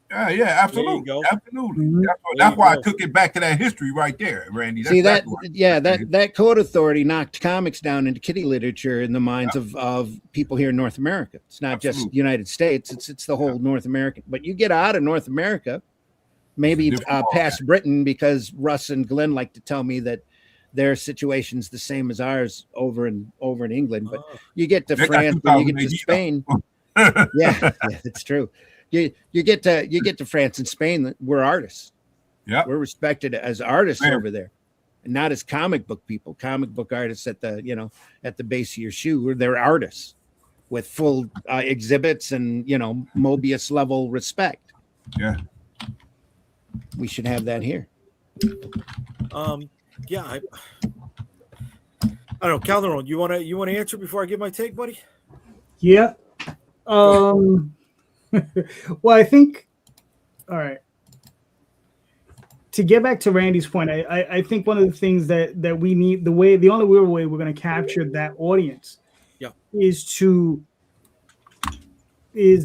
Yeah, absolutely. go. Absolutely. Mhm. That's you why go. I took it back to that history right there, Randy. That's See that? exactly why. Yeah, that code authority knocked comics down into kitty literature in the minds of people here in North America. It's not just Absolutely. United States. It's the whole North American. But you get out of North America, maybe It's a different past Britain, because Russ and Glenn like to tell me that their situation's the same as ours over in England. But you get to They got France, and you get 2000 to AD. Spain. Yeah, it's true. You get to France and Spain. We're artists. Yeah. We're respected as artists Fair. over there, and not as comic book people. Comic book artists at the base of your shoe. They're artists with full exhibits and Mobius level respect. Yeah. We should have that here. Yeah, I don't know, Calderon. You want to answer before I give my take, buddy? Yeah. Well, I think. All right. To get back to Randy's point, I think one of the things that we need, the only real way we're going to capture that audience, is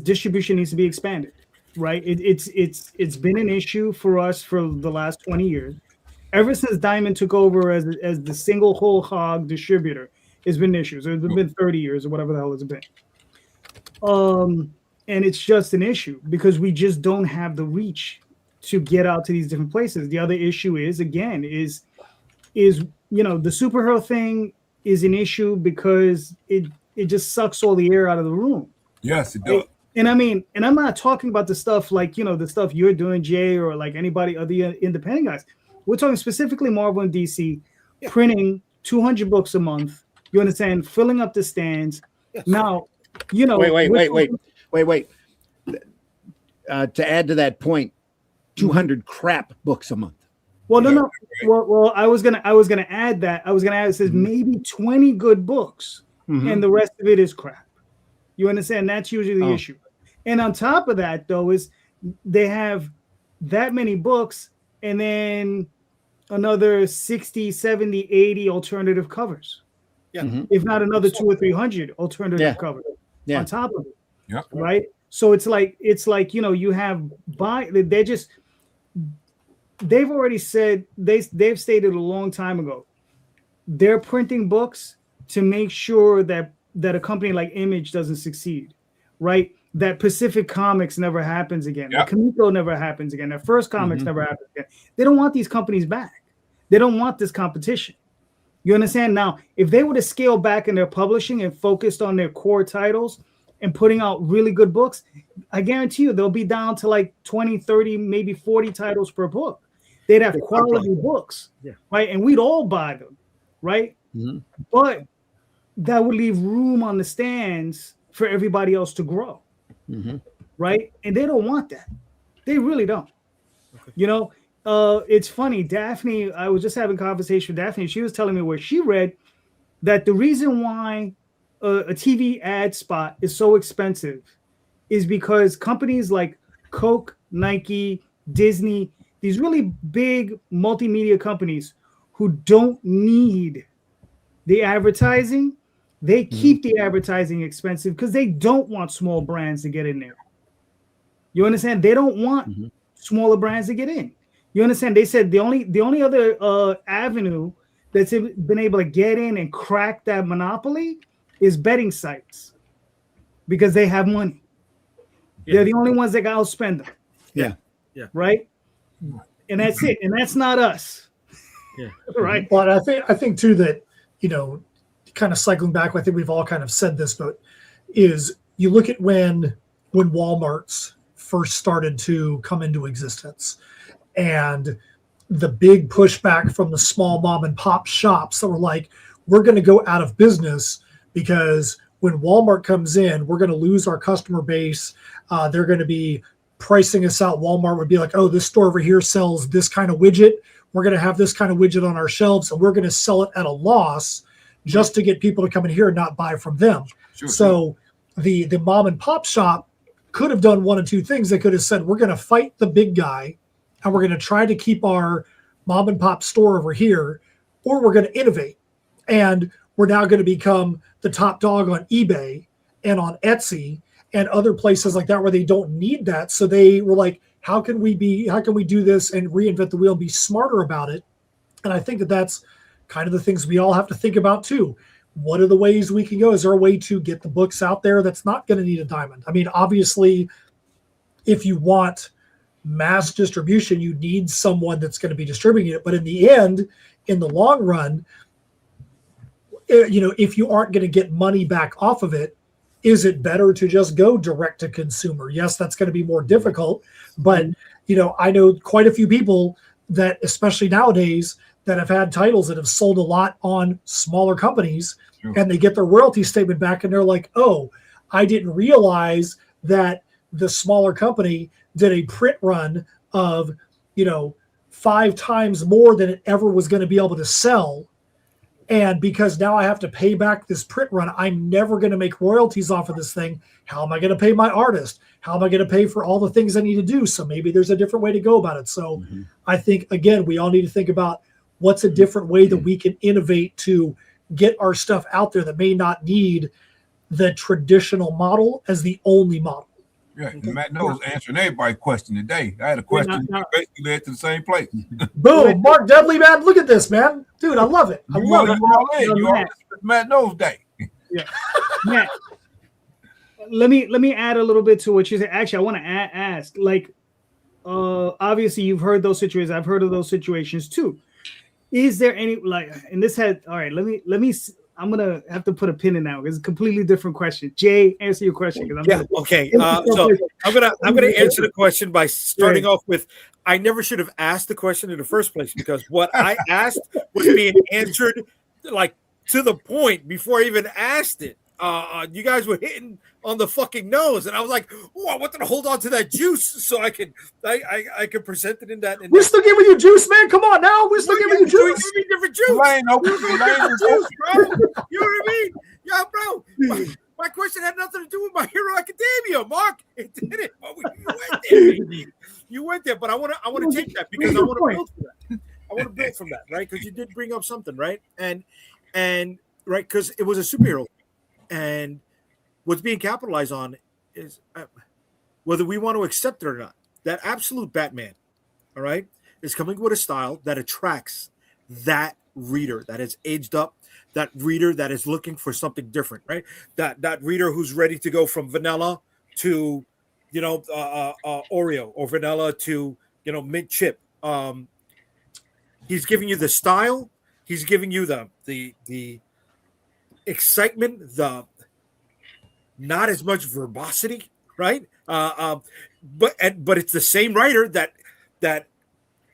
distribution needs to be expanded, right? It's been an issue for us for the last 20 years. Ever since Diamond took over as the single whole hog distributor, it's been issues. It's been 30 years or whatever the hell it's been. And it's just an issue because we just don't have the reach to get out to these different places. The other issue is the superhero thing is an issue because it just sucks all the air out of the room. Yes, it does. And I mean, and I'm not talking about the stuff like, the stuff you're doing, Jay, or like anybody other independent guys. We're talking specifically Marvel and DC printing 200 books a month. You understand? Filling up the stands. Yes. Now, Wait. To add to that point, 200 crap books a month. Well, no. Well, I was gonna add that. It says maybe 20 good books, and the rest of it is crap. You understand? That's usually the issue. And on top of that, though, is they have that many books and then another 60, 70, 80 alternative covers. Yeah. If not another 200 or 300 alternative covers on top of it. Yeah. Right. So it's like you have they've already said they've stated a long time ago they're printing books to make sure that a company like Image doesn't succeed, right? That Pacific Comics never happens again. That Kamiko never happens again. That First Comics never happens again. They don't want these companies back. They don't want this competition. You understand? Now, if they were to scale back in their publishing and focused on their core titles and putting out really good books, I guarantee you they'll be down to like 20, 30, maybe 40 titles per book. They'd have quality books, right? And we'd all buy them, right? But that would leave room on the stands for everybody else to grow, right? And they don't want that. They really don't. It's funny. Daphne, I was just having a conversation with Daphne. She was telling me where she read that the reason why a TV ad spot is so expensive is because companies like Coke, Nike, Disney, these really big multimedia companies who don't need the advertising, they keep the advertising expensive because they don't want small brands to get in there. You understand? They don't want smaller brands to get in. You understand? They said the only other avenue that's been able to get in and crack that monopoly is betting sites because they have money. They're the only ones that got to outspend them. Yeah. Right? And that's it. And that's not us. Yeah. Right. But I think too that, kind of cycling back, I think we've all kind of said this, but is you look at when Walmart's first started to come into existence and the big pushback from the small mom and pop shops that were like, we're going to go out of business because when Walmart comes in, we're going to lose our customer base. They're going to be pricing us out. Walmart would be like, oh, this store over here sells this kind of widget. We're going to have this kind of widget on our shelves and we're going to sell it at a loss just to get people to come in here and not buy from them. So the mom and pop shop could have done one of two things. They could have said, we're going to fight the big guy and we're going to try to keep our mom and pop store over here, or we're going to innovate. And we're now going to become the top dog on eBay and on Etsy and other places like that where they don't need that. So they were like, How can we do this and reinvent the wheel and be smarter about it? And I think that that's kind of the things we all have to think about too. What are the ways we can go? Is there a way to get the books out there that's not going to need a diamond? I mean, obviously, if you want mass distribution, you need someone that's going to be distributing it. But in the end, in the long run, if you aren't going to get money back off of it, is it better to just go direct to consumer? Yes, that's going to be more difficult, but I know quite a few people that, especially nowadays, that have had titles that have sold a lot on smaller companies, and they get their royalty statement back and they're like, oh, I didn't realize that the smaller company did a print run of 5 times more than it ever was going to be able to sell. And because now I have to pay back this print run, I'm never going to make royalties off of this thing. How am I going to pay my artist? How am I going to pay for all the things I need to do? So maybe there's a different way to go about it. So I think, again, we all need to think about what's a different way that we can innovate to get our stuff out there that may not need the traditional model as the only model. Yeah, and Matt Knowles answering everybody's question today. I had a question that basically led to the same place. Boom, Mark Dudley, man. Look at this, man. Dude, I love it. I love it. You all Matt Knowles Day. Yeah. Matt, let me add a little bit to what you said. Actually, I want to ask, obviously you've heard those situations. I've heard of those situations too. Is there any and this had all right, let me I'm gonna have to put a pin in that. It's a completely different question. Jay, answer your question. Okay. So I'm gonna answer the question by starting off with, I never should have asked the question in the first place, because what I asked was being answered to the point before I even asked it. You guys were hitting on the fucking nose, and I was like, "Oh, I wanted to hold on to that juice so I could present it in that." We're still giving you juice, man. Come on now, we're still giving you juice. Give me different juice. Juice, bro. You know what I mean? Yeah, bro. My question had nothing to do with My Hero Academia, Mark. It didn't. But you went there, baby. You went there, but I want to take that because I want to build from that. I want to build from that, right? Because you did bring up something, right? And right, because it was a superhero. And what's being capitalized on is whether we want to accept it or not. That absolute Batman, all right, is coming with a style that attracts that reader that has aged up, that reader that is looking for something different, right? That reader who's ready to go from vanilla to, Oreo, or vanilla to, mint chip. He's giving you the style. He's giving you the excitement, the not as much verbosity, right? But it's the same writer that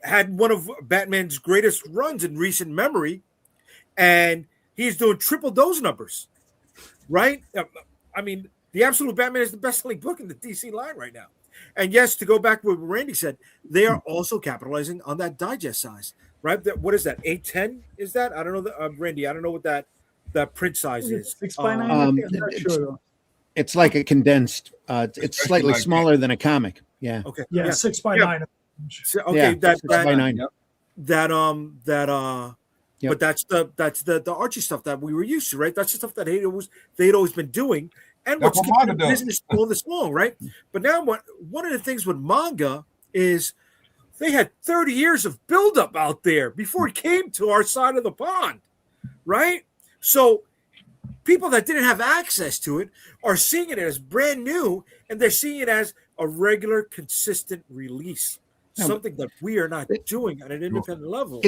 had one of Batman's greatest runs in recent memory, and he's doing triple those numbers, right? I mean, The Absolute Batman is the best-selling book in the DC line right now. And yes, to go back to what Randy said, they are also capitalizing on that digest size, right? What is that? 810 is that? I don't know, Randy. I don't know what that print size is. 6x9. I'm not sure. It's like a condensed. It's slightly smaller than a comic. Yeah. Okay. Yeah, 6x9. So, okay, yeah, that 6x9. But that's the Archie stuff that we were used to, right? That's the stuff that they'd always been doing, and what's keeping the business all this long, right? But now, one of the things with manga is they had 30 years of buildup out there before it came to our side of the pond, right? So people that didn't have access to it are seeing it as brand new, and they're seeing it as a regular, consistent release. Something that we are not doing at an independent level.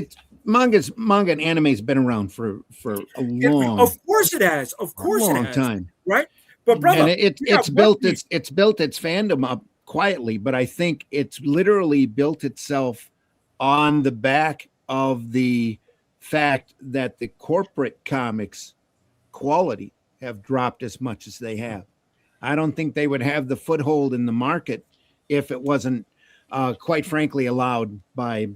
Manga and anime has been around for a long. Of course it has. Of course it has. Time, right? But brother, and it's built its fandom up quietly, but I think it's literally built itself on the back of the fact that the corporate comics quality have dropped as much as they have. I don't think they would have the foothold in the market if it wasn't, quite frankly, allowed by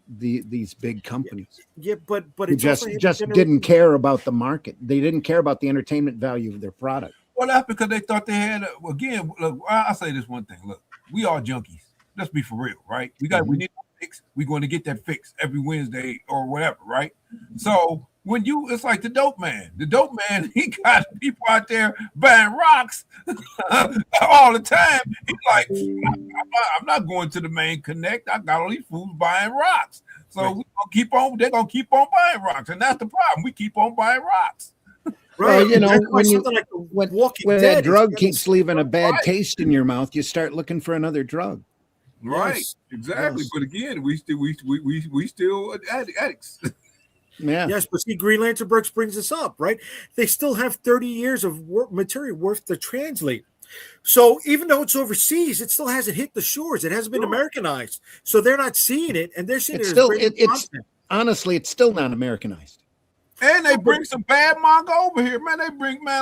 these big companies. Yeah, but it just didn't care about the market. They didn't care about the entertainment value of their product. Well, that's because they thought they had. Again, look, I'll say this one thing. Look, we are junkies. Let's be for real, right? We need a fix. We're going to get that fix every Wednesday or whatever, right? So it's like the dope man. The dope man, he got people out there buying rocks all the time. He's like, I'm not going to the main connect. I got all these fools buying rocks. So they're gonna keep on buying rocks. And that's the problem. We keep on buying rocks. Right. Well, when Dead, that drug keeps leaving a bad taste in your mouth, you start looking for another drug. Right. Yes. Exactly. Yes. But again, we still addicts. Yeah. Yes, but see, Green Lantern Books brings us up, right? They still have 30 years of material worth to translate. So even though it's overseas, it still hasn't hit the shores. It hasn't been Americanized. So they're not seeing it, and they're seeing it's honestly, it's still not Americanized. And they bring some bad manga over here, man.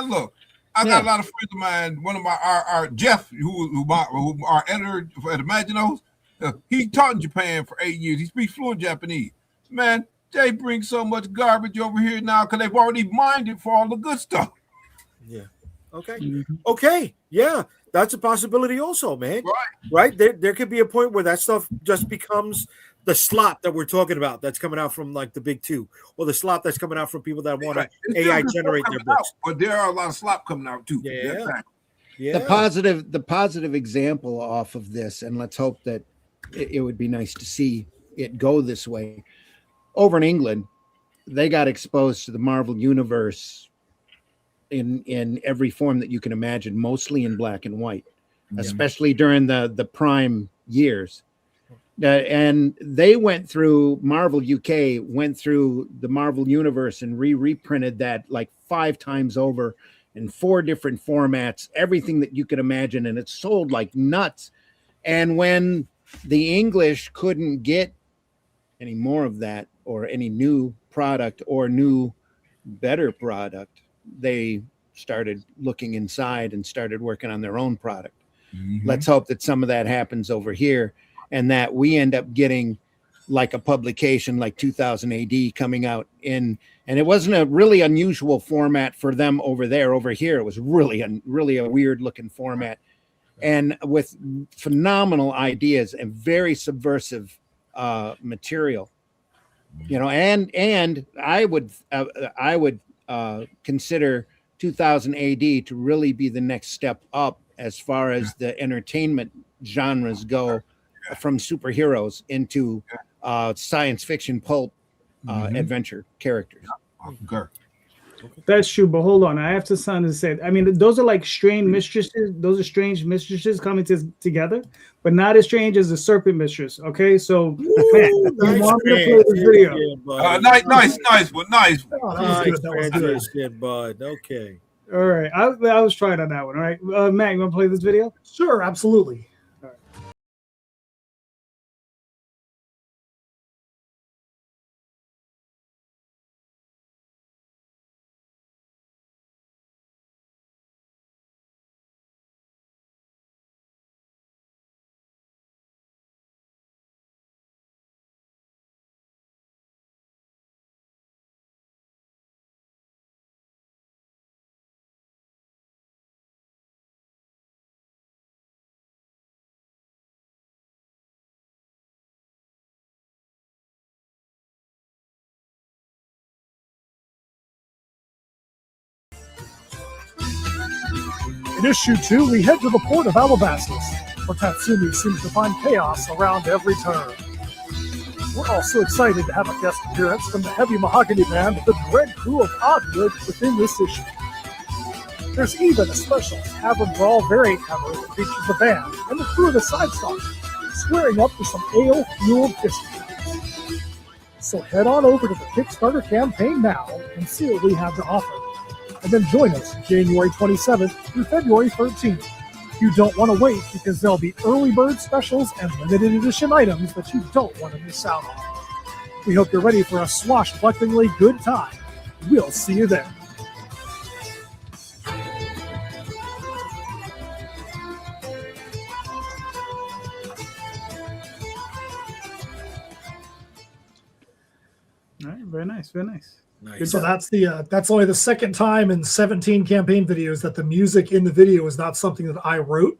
Look, I got a lot of friends of mine. One of my our Jeff, who our editor at Imaginos, he taught in Japan for 8 years. He speaks fluent Japanese. Man, they bring so much garbage over here now because they've already mined it for all the good stuff. Yeah. Okay. Mm-hmm. Okay. Yeah, that's a possibility also, man. Right. There could be a point where that stuff just becomes the slop that we're talking about that's coming out from like the big two, or the slop that's coming out from people that want to AI generate their books. But there are a lot of slop coming out too. Yeah. The positive example off of this, and let's hope that it would be nice to see it go this way. Over in England, they got exposed to the Marvel universe in every form that you can imagine, mostly in black and white, especially during the prime years. And they went through Marvel UK, went through the Marvel universe and reprinted that like 5 times over in 4 different formats, everything that you could imagine. And it sold like nuts. And when the English couldn't get any more of that or any new product or new, better product, they started looking inside and started working on their own product. Mm-hmm. Let's hope that some of that happens over here, and that we end up getting like a publication like 2000 AD coming out in, and it wasn't a really unusual format for them over there. Over here, it was really a weird looking format, and with phenomenal ideas and very subversive material, and I would consider 2000 AD to really be the next step up as far as the entertainment genres go, from superheroes into science fiction pulp adventure characters. That's true, but hold on. I have to sound and say, I mean, those are like strange mistresses. Those are strange mistresses coming together, but not as strange as the serpent mistress. Okay, so nice video. Nice, but nice. That was good, bud. Okay. All right, I was trying on that one. All right, Matt, you want to play this video? Sure, absolutely. In issue 2, we head to the port of Alabastus, where Tatsumi seems to find chaos around every turn. We're also excited to have a guest appearance from the heavy mahogany band, the Dread Crew of Oddwood, within this issue. There's even a special Tavern Brawl variant cover that features the band and the crew of the Side Stalkers squaring up for some ale-fueled history. So head on over to the Kickstarter campaign now and see what we have to offer. And then join us January 27th through February 13th. You don't want to wait, because there'll be early bird specials and limited edition items that you don't want to miss out on. We hope you're ready for a swashbucklingly good time. We'll see you there. All right, very nice, very nice. Nice. So that's only the second time in 17 campaign videos that the music in the video is not something that I wrote.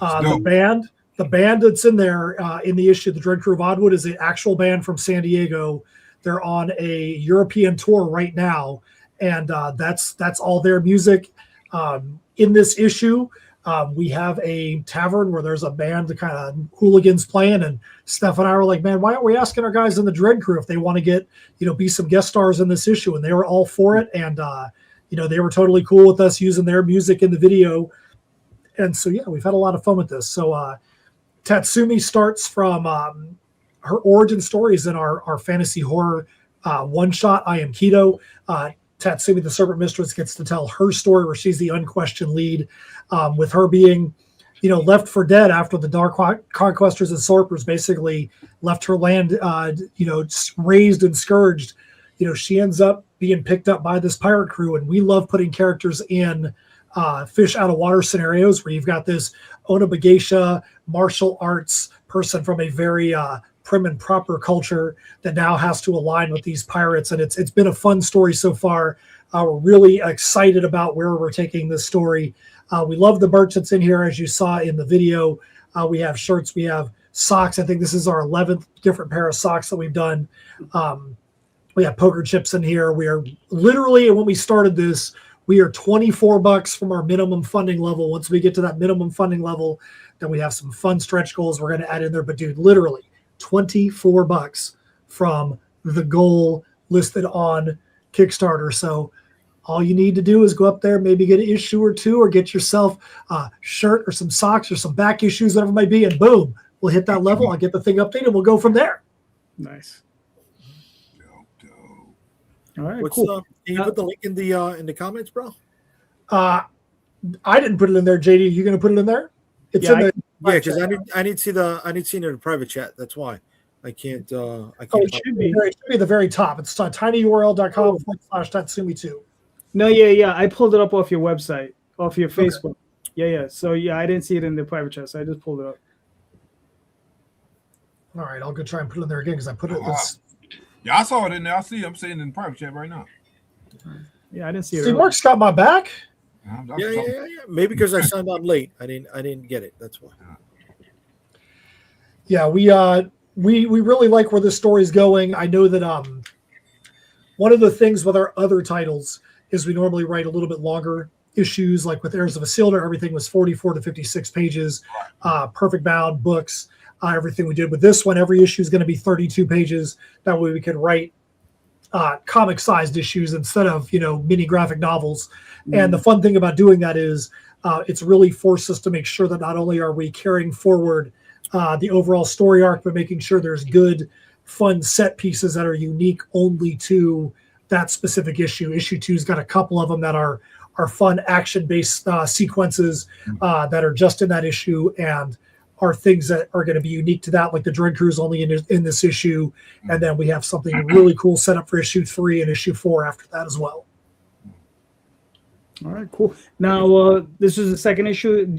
The band that's in there in the issue, the Dread Crew of Oddwood, is the actual band from San Diego They're on a European tour right now, and that's all their music. In this issue, we have a tavern where there's a band of kind of hooligans playing, and Steph and I were like, man, why aren't we asking our guys in the Dread crew if they want to get, be some guest stars in this issue? And they were all for it. And, they were totally cool with us using their music in the video. And so, yeah, we've had a lot of fun with this. So Tatsumi starts from her origin stories in our fantasy horror one-shot, I Am Keto. Tatsumi, the Serpent Mistress, gets to tell her story where she's the unquestioned lead, with her being, left for dead after the Dark Conquestors and Sorpers basically left her land, raised and scourged. She ends up being picked up by this pirate crew, and we love putting characters in fish out of water scenarios where you've got this Onabageisha martial arts person from a very prim and proper culture that now has to align with these pirates. And it's been a fun story so far. We're really excited about where we're taking this story. We love the merch that's in here, as you saw in the video. We have shirts, we have socks. I think this is our 11th different pair of socks that we've done. We have poker chips in here. We are literally, when we started this, we are $24 from our minimum funding level. Once we get to that minimum funding level, then we have some fun stretch goals we're going to add in there. But dude, literally $24 from the goal listed on Kickstarter. So all you need to do is go up there, maybe get an issue or two, or get yourself a shirt or some socks or some back issues, whatever it might be, and boom, we'll hit that level. I'll get the thing updated. We'll go from there. Nice. All right, cool. Can you put the link in the comments, bro? I didn't put it in there, JD. You going to put it in there? It's in because I need to see it in a private chat. That's why I can't. It should be at the very top. It's tinyurl.com/Tatsumi2. No, yeah. I pulled it up off your website, off your Facebook. Okay. Yeah. So I didn't see it in the private chat, so I just pulled it up. All right, I'll go try and put it in there again because I put it. Yeah, I saw it in there. I'm seeing it in the private chat right now. Yeah, I didn't see it. See, Mark's got my back. Yeah. Maybe because I signed on late. I didn't get it. That's why. Yeah, we really like where this story's going. I know that one of the things with our other titles is we normally write a little bit longer issues. Like with Heirs of Isildur, everything was 44 to 56 pages. Perfect Bound books. Everything we did with this one, every issue is going to be 32 pages. That way we can write comic-sized issues instead of, mini graphic novels. Mm. And the fun thing about doing that is it's really forced us to make sure that not only are we carrying forward the overall story arc, but making sure there's good, fun set pieces that are unique only to that specific issue. Issue 2's got a couple of them that are fun action-based sequences that are just in that issue, and are things that are going to be unique to that, like the Dread Crew's only in this issue, and then we have something really cool set up for issue 3 and issue 4 after that as well. All right, cool. Now this is the second issue.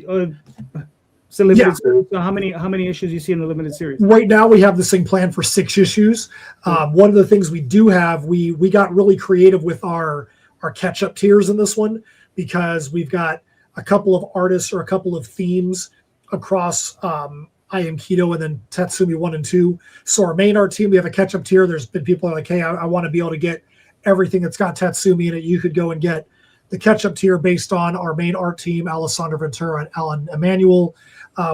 It's a limited series. So how many issues you see in the limited series? Right now we have this thing planned for 6 issues. One of the things we do have, we got really creative with our catch-up tiers in this one, because we've got a couple of artists or a couple of themes across I Am Keto and then Tatsumi 1 and 2. So our main art team, we have a catch-up tier. There's been people like, hey, I want to be able to get everything that's got Tatsumi in it. You could go and get the catch-up tier based on our main art team, Alessandro Ventura and Alan Emanuel.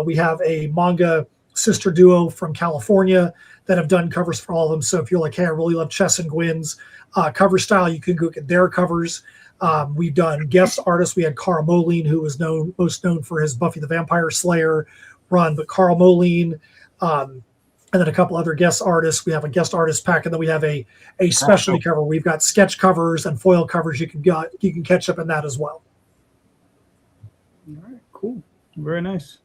We have a manga sister duo from California that have done covers for all of them. So if you're like, hey, I really love Chess and Gwynn's cover style, you can go get their covers. We've done guest artists. We had Carl Moline, who was most known for his Buffy the Vampire Slayer run, but Carl Moline, and then a couple other guest artists. We have a guest artist pack, and then we have a specialty cover. We've got sketch covers and foil covers. You can catch up in that as well. All right, cool, very nice.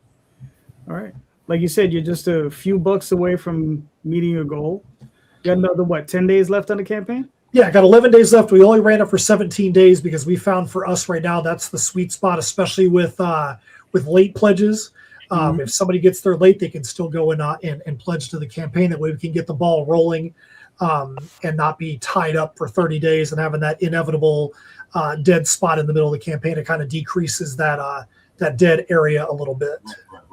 All right, like you said, you're just a few bucks away from meeting your goal. You got another 10 days left on the campaign? Yeah, got 11 days left. We only ran it for 17 days because we found for us right now that's the sweet spot, especially with late pledges. If somebody gets there late, they can still go and pledge to the campaign. That way we can get the ball rolling and not be tied up for 30 days and having that inevitable dead spot in the middle of the campaign. It kind of decreases that dead area a little bit.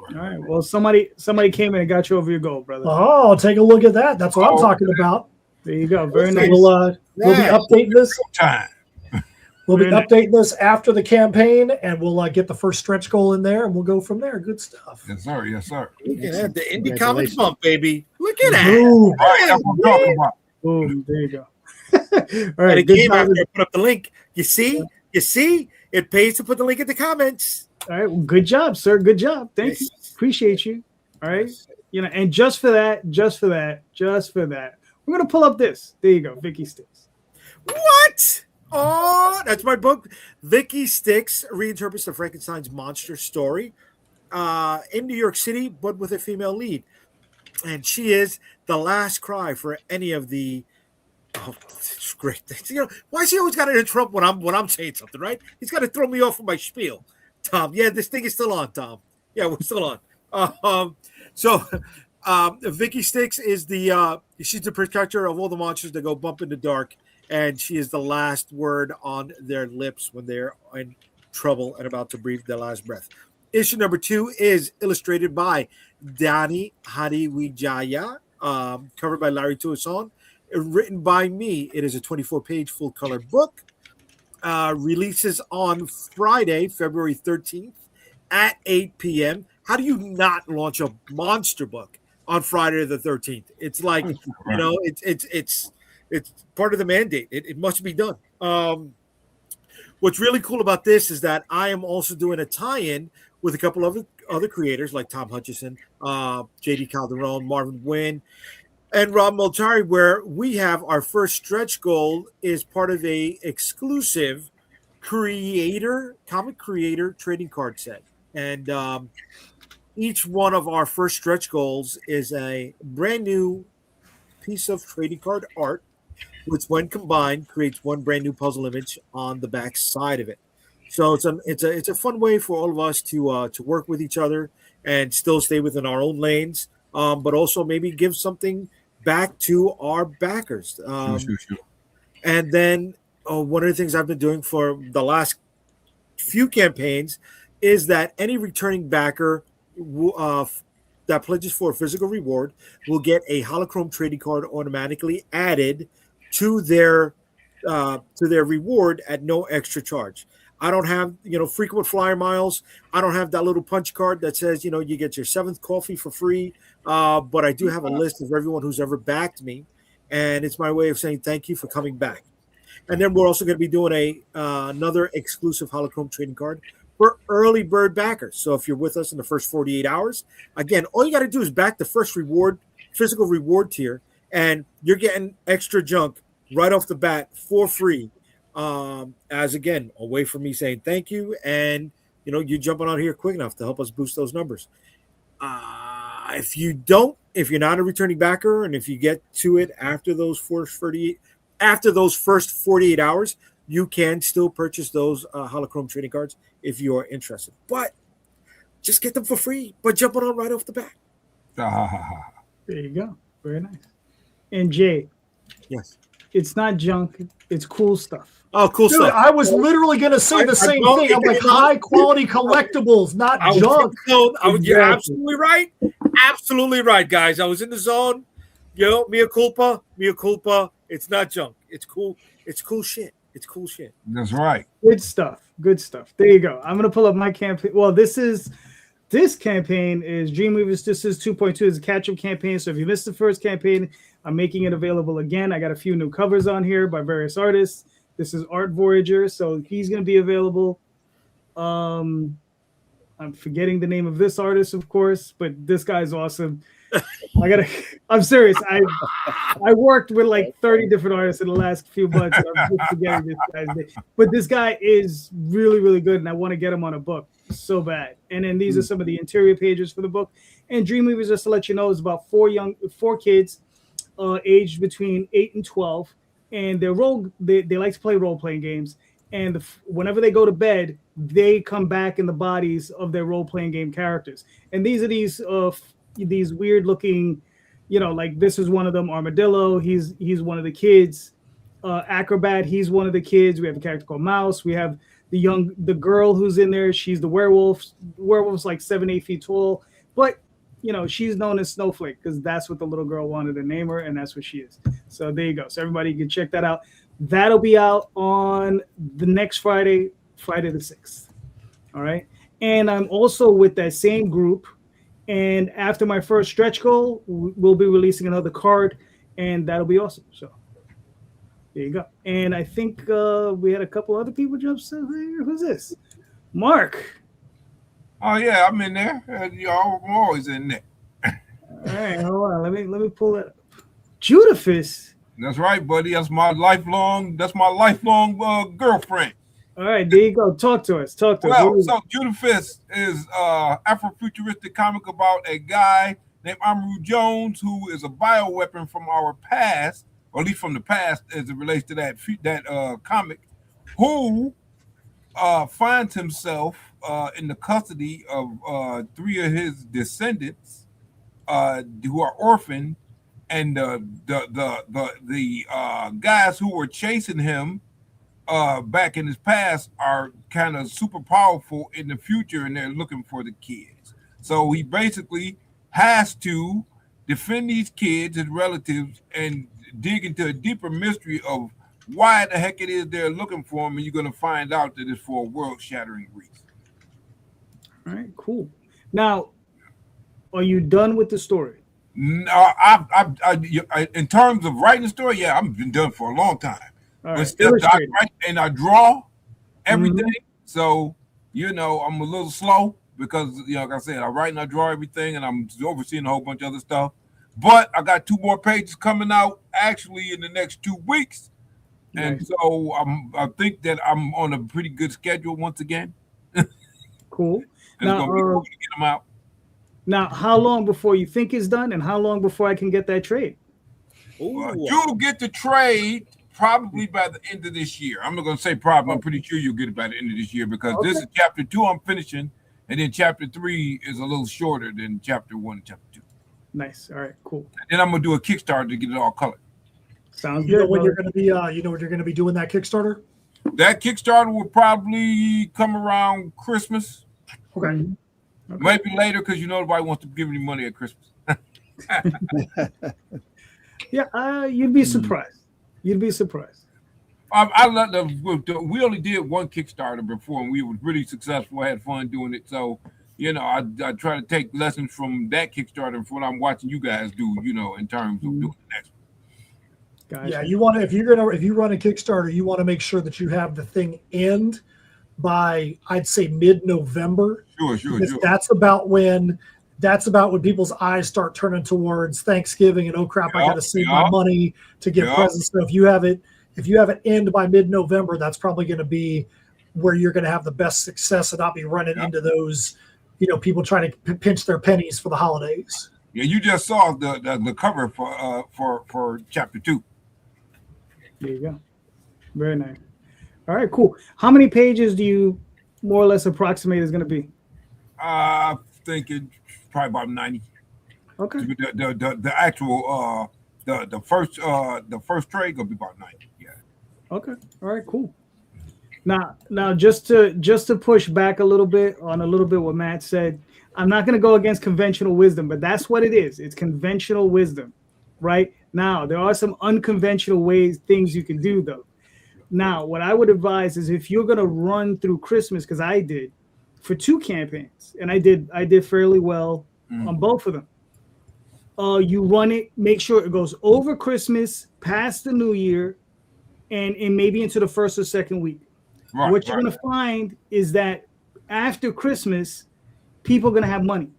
All right. Well, somebody came in and got you over your goal, brother. Oh, take a look at that. That's what I'm talking about. There you go. Very nice. We'll be updating this. Time. We'll be Very nice. updating this after the campaign, and we'll get the first stretch goal in there, and we'll go from there. Good stuff. Yes, sir. Yes, sir. Look at that, the Indie Comics Congratulations. bump, baby. Look at that. Boom. All right, that's what I'm talking about. Boom. There you go. All And right. it Good came job. after I put up the link. You see? It pays to put the link in the comments. All right. Well, good job, sir. Good job. Thank you. Appreciate you. All right. You know, and just for that, we're gonna pull up this. There you go, Vicky Sticks. What? Oh, that's my book. Vicky Sticks reinterprets the Frankenstein's monster story in New York City, but with a female lead. And she is the last cry for any of the it's great things. You know, why is he always got to interrupt when I'm saying something, right? He's got to throw me off with my spiel. Tom, yeah, this thing is still on, Tom. Yeah, we're still on. Vicky Sticks is she's the protector of all the monsters that go bump in the dark, and she is the last word on their lips when they're in trouble and about to breathe their last breath. Issue number 2 is illustrated by Dani Hariwijaya, covered by Larry Tuason, written by me. It is a 24-page full-color book. Releases on Friday, February 13th at 8 p.m. How do you not launch a monster book on Friday the 13th? It's like, you know, it's part of the mandate. It must be done. What's really cool about this is that I am also doing a tie-in with a couple of other creators like Tom Hutchison, JD Calderon, Marvin Wynn, and Rob Multari, where we have our first stretch goal is part of a exclusive comic creator trading card set. And each one of our first stretch goals is a brand new piece of trading card art, which when combined creates one brand new puzzle image on the back side of it. So it's a fun way for all of us to work with each other and still stay within our own lanes, but also maybe give something back to our backers. Sure. And then one of the things I've been doing for the last few campaigns is that any returning backer that pledges for a physical reward will get a holochrome trading card automatically added to their reward at no extra charge. I don't have, frequent flyer miles. I don't have that little punch card that says, you get your 7th coffee for free. But I do have a list of everyone who's ever backed me. And it's my way of saying thank you for coming back. And then we're also going to be doing another exclusive holochrome trading card for early bird backers. So if you're with us in the first 48 hours, again, all you got to do is back the first physical reward tier, and you're getting extra junk right off the bat for free. As again, a way for me saying thank you, and you jumping on here quick enough to help us boost those numbers. If you're not a returning backer, and if you get to it after those first 48 hours, you can still purchase those holochrome trading cards if you are interested. But just get them for free, but jumping on right off the bat. There you go. Very nice. And Jay, Yes, it's not junk. It's cool stuff. Oh, cool Dude, stuff. I was literally going to say the same thing. I'm like, high quality collectibles, not junk. You're absolutely right. Absolutely right, guys. I was in the zone. Mea culpa. It's not junk. It's cool. It's cool shit. That's right. Good stuff. There you go. I'm gonna pull up my campaign. Well, this campaign is Dreamweavers. This is 2.2. It's a catch-up campaign. So if you missed the first campaign, I'm making it available again. I got a few new covers on here by various artists. This is Art Voyager, so he's gonna be available. I'm forgetting the name of this artist, of course, but this guy's awesome. I'm serious. I worked with like 30 different artists in the last few months. I'm just forgetting this guy's name. But this guy is really, really good, and I want to get him on a book so bad. And then these are some of the interior pages for the book. And Dreamweavers, just to let you know, is about four kids aged between 8 and 12. And they like to play role-playing games. And whenever they go to bed, they come back in the bodies of their role-playing game characters. And these are these weird-looking, like this is one of them. Armadillo, he's one of the kids. Acrobat, he's one of the kids. We have a character called Mouse. We have the girl who's in there. She's the werewolf. Werewolf's like 7-8 feet tall. But she's known as Snowflake because that's what the little girl wanted to name her, and that's what she is. So there you go. So everybody can check that out. That'll be out on the next Friday, Friday the 6th. All right. And I'm also with that same group. And after my first stretch goal, we'll be releasing another card, and that'll be awesome. So there you go. And I think we had a couple other people jump in here. Who's this? Mark. Oh yeah, I'm in there. I'm always in there. All right, hold on. Let me pull that up. Judafis. That's right, buddy. That's my lifelong girlfriend. All right, there you go. Talk to us. Well, so Judafis is Afrofuturistic comic about a guy named Amaru Jones who is a bioweapon from our past, or at least from the past as it relates to that comic, who finds himself in the custody of 3 of his descendants who are orphaned, and the guys who were chasing him back in his past are kind of super powerful in the future, and they're looking for the kids. So he basically has to defend these kids, his relatives, and dig into a deeper mystery of why the heck it is they're looking for him, and you're going to find out that it's for a world-shattering reason. All right, cool. Now, are you done with the story? No, I in terms of writing the story, yeah, I've been done for a long time. All But still, I write and I draw everything. So, I'm a little slow because, like I said, I write and I draw everything, and I'm overseeing a whole bunch of other stuff. But I got 2 more pages coming out actually in the next 2 weeks. Nice. And so I think that I'm on a pretty good schedule once again. Cool. Now, it's going to be cool to get them out. Now, how long before you think it's done, and how long before I can get that trade? You'll get the trade probably by the end of this year. I'm not going to say probably. I'm pretty sure you'll get it by the end of this year because this is chapter 2 I'm finishing, and then chapter 3 is a little shorter than chapter 1 and chapter 2. Nice. All right. Cool. And then I'm going to do a Kickstarter to get it all colored. Sounds good. You know when you're going to be doing that Kickstarter? That Kickstarter will probably come around Christmas. Okay. Maybe later because nobody wants to give any money at Christmas. Yeah, you'd be surprised. You'd be surprised. We only did one Kickstarter before, and we were really successful. I had fun doing it. So, I try to take lessons from that Kickstarter and from what I'm watching you guys do, in terms of doing the next one. Gotcha. Yeah, you want to if you run a Kickstarter, you want to make sure that you have the thing end by, I'd say, mid-November. Sure. That's about when people's eyes start turning towards Thanksgiving and, oh crap, I got to save my money to get presents. So if you have it end by mid-November, that's probably going to be where you're going to have the best success and not be running into those, people trying to pinch their pennies for the holidays. Yeah, you just saw the cover for chapter 2. There you go. Very nice. All right, cool. How many pages do you more or less approximate is going to be? I think it's probably about 90. Okay. The actual the first trade gonna be about 90. Yeah. Okay. All right. Cool. Now, just to push back a little bit what Matt said. I'm not going to go against conventional wisdom, but that's what it is. It's conventional wisdom, right? Now, there are some unconventional things you can do, though. Now, what I would advise is if you're going to run through Christmas, because I did for 2 campaigns, and I did fairly well on both of them. You run it, make sure it goes over Christmas, past the New Year, and maybe into the first or second week. Right, what you're going to find is that after Christmas, people are going to have money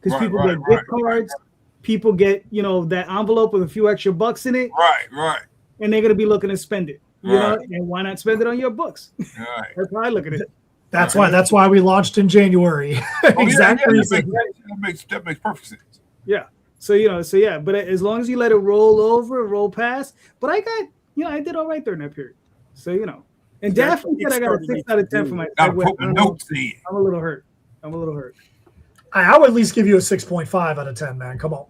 because people get gift cards. People get, that envelope with a few extra bucks in it. Right. And they're going to be looking to spend it. And why not spend it on your books? Right. That's how I look at it. That's why we launched in January. Exactly. That makes perfect sense. Yeah. But as long as you let it roll past. But I got, I did all right during that period. So, and definitely said I got a 6 out of 10 for my segue. I'm a little hurt. I would at least give you a 6.5 out of 10, man. Come on.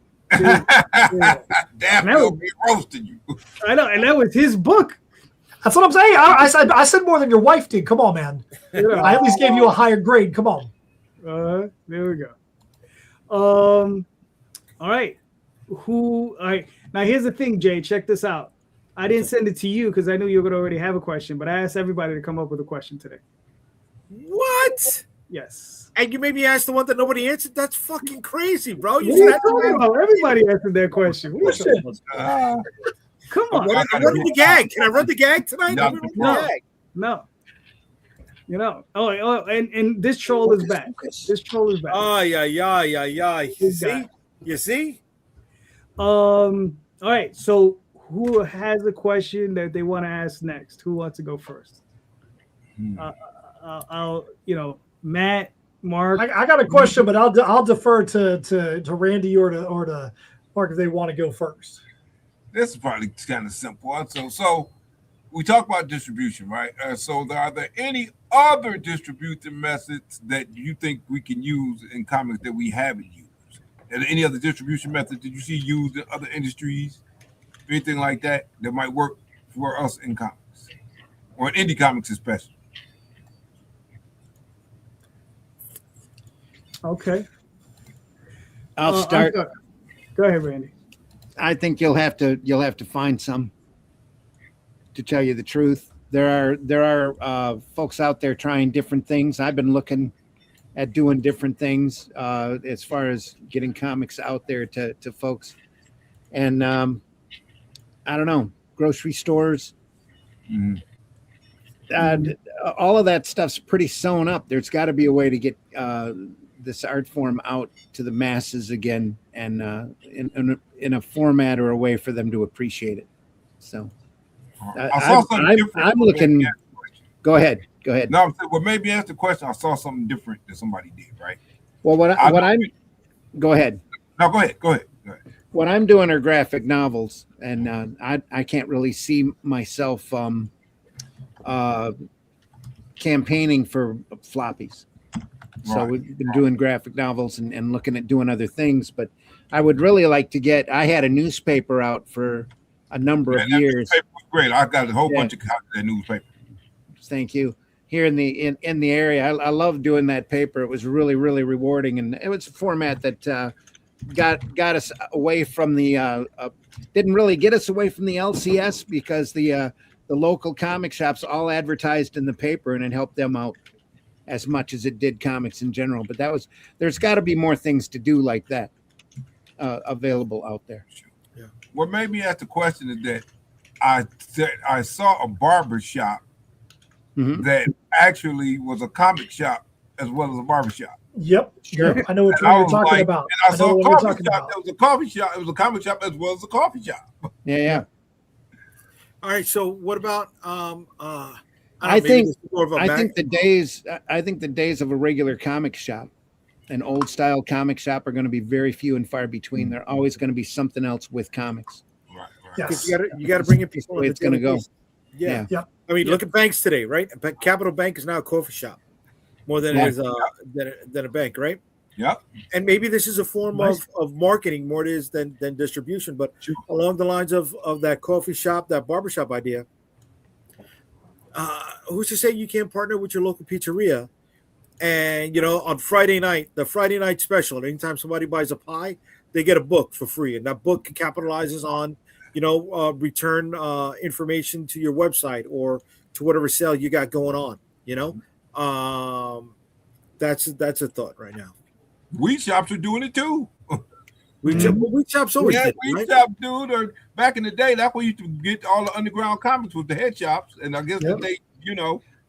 Damn, he'll be roasting you. I know, and that was his book. That's what I'm saying. I said more than your wife did. Come on, man. Yeah. I at least gave you a higher grade. Come on. There we go. All right. All right. Now here's the thing, Jay. Check this out. I didn't send it to you because I knew you were gonna already have a question, but I asked everybody to come up with a question today. What? Yes. And you made me ask the one that nobody answered? That's fucking crazy, bro. What are you talking about? Everybody answered their question. Come on. I'm running the gag. Can I run the gag tonight? No. You know. Oh, and this troll is back. This troll is back. Oh, yeah. You see? All right. So who has a question that they want to ask next? Who wants to go first? I'll Matt, Mark. I got a question, but I'll defer to Randy or to Mark if they want to go first. This is probably kind of simple. So we talk about distribution, right? So are there any other distribution methods that you think we can use in comics that we haven't used? Are there any other distribution methods that you see used in other industries? Anything like that might work for us in comics or in indie comics especially? Okay. I'll start. Go ahead, Randy. I think you'll have to find some. To tell you the truth, there are folks out there trying different things. I've been looking at doing different things as far as getting comics out there to folks, and I don't know, grocery stores. All of that stuff's pretty sewn up. There's got to be a way to get this art form out to the masses again, and in a format or a way for them to appreciate it. So I'm looking. Go ahead. No, I'm saying, well, maybe ask the question. I saw something different that somebody did, right? Well, go ahead. No, go ahead. What I'm doing are graphic novels, and I can't really see myself campaigning for floppies. So we've been doing graphic novels and looking at doing other things, but I would really like to get. I had a newspaper out for a number of years. That was great. I got a whole bunch of copies of that newspaper. Thank you. Here in the area, I love doing that paper. It was really, really rewarding, and it was a format that got us away from the didn't really get us away from the LCS because the local comic shops all advertised in the paper, and it helped them out as much as it did comics in general. But there's got to be more things to do like that available out there. Yeah. Well, maybe ask the question is that I saw a barber shop that actually was a comic shop as well as a barber shop. Yep, sure. I know what you're talking about. And I saw a coffee shop. It was a coffee shop. It was a comic shop as well as a coffee shop. Yeah. All right. So what about I think the days of a regular comic shop, an old style comic shop, are going to be very few and far between. They're always going to be something else with comics. Right. Yes. You got to bring in people. It's going to go. Yeah. I mean, look at banks today, right? Capital Bank is now a coffee shop more than it is than a bank, right? Yep. And maybe this is a form of marketing more it is than distribution, but along the lines of that coffee shop, that barbershop idea. Who's to say you can't partner with your local pizzeria? And on Friday night, the Friday night special, anytime somebody buys a pie, they get a book for free, and that book capitalizes on return information to your website or to whatever sale you got going on. That's a thought right now. Weed shops are doing it too. Weed shops always did, weed right? shop, dude. Or back in the day, that's where you used to get all the underground comics with the head shops, and I guess that they,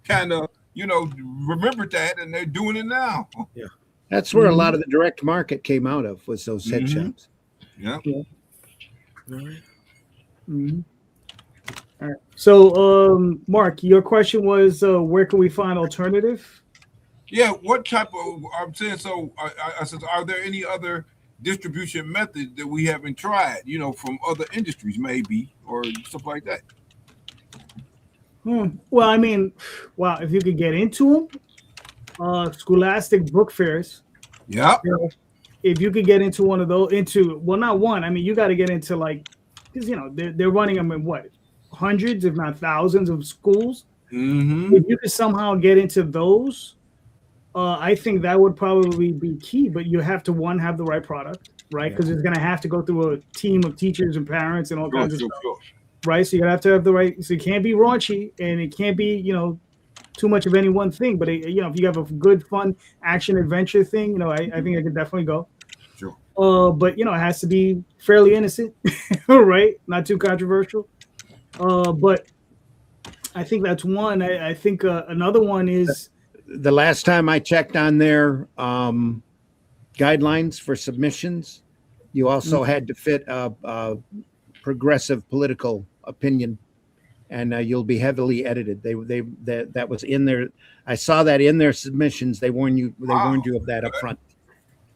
kind of, remembered that, and they're doing it now. Yeah, that's where a lot of the direct market came out of, was those head shops. Yeah. All right. All right. So, Mark, your question was, where can we find alternative? Yeah. What type of? I'm saying. So, I said, are there any other distribution methods that we haven't tried? From other industries, maybe, or stuff like that. Well, I mean, wow, if you could get into them, Scholastic book fairs. Yeah. If you could get into one of those, not one. I mean, you got to get into because they're running them in what, hundreds, if not thousands, of schools. If you could somehow get into those, I think that would probably be key. But you have to have the right product. right? Because it's going to have to go through a team of teachers and parents and all kinds of stuff, Sure. right? So you have to have the right. So it can't be raunchy, and it can't be too much of any one thing. But if you have a good, fun action adventure thing, I think I could definitely go. Sure. But it has to be fairly innocent, right? Not too controversial. But I think that's one. I think another one is The last time I checked on their guidelines for submissions, you also had to fit a progressive political opinion, and you'll be heavily edited. That was in there. I saw that in their submissions. They warned you of that up front.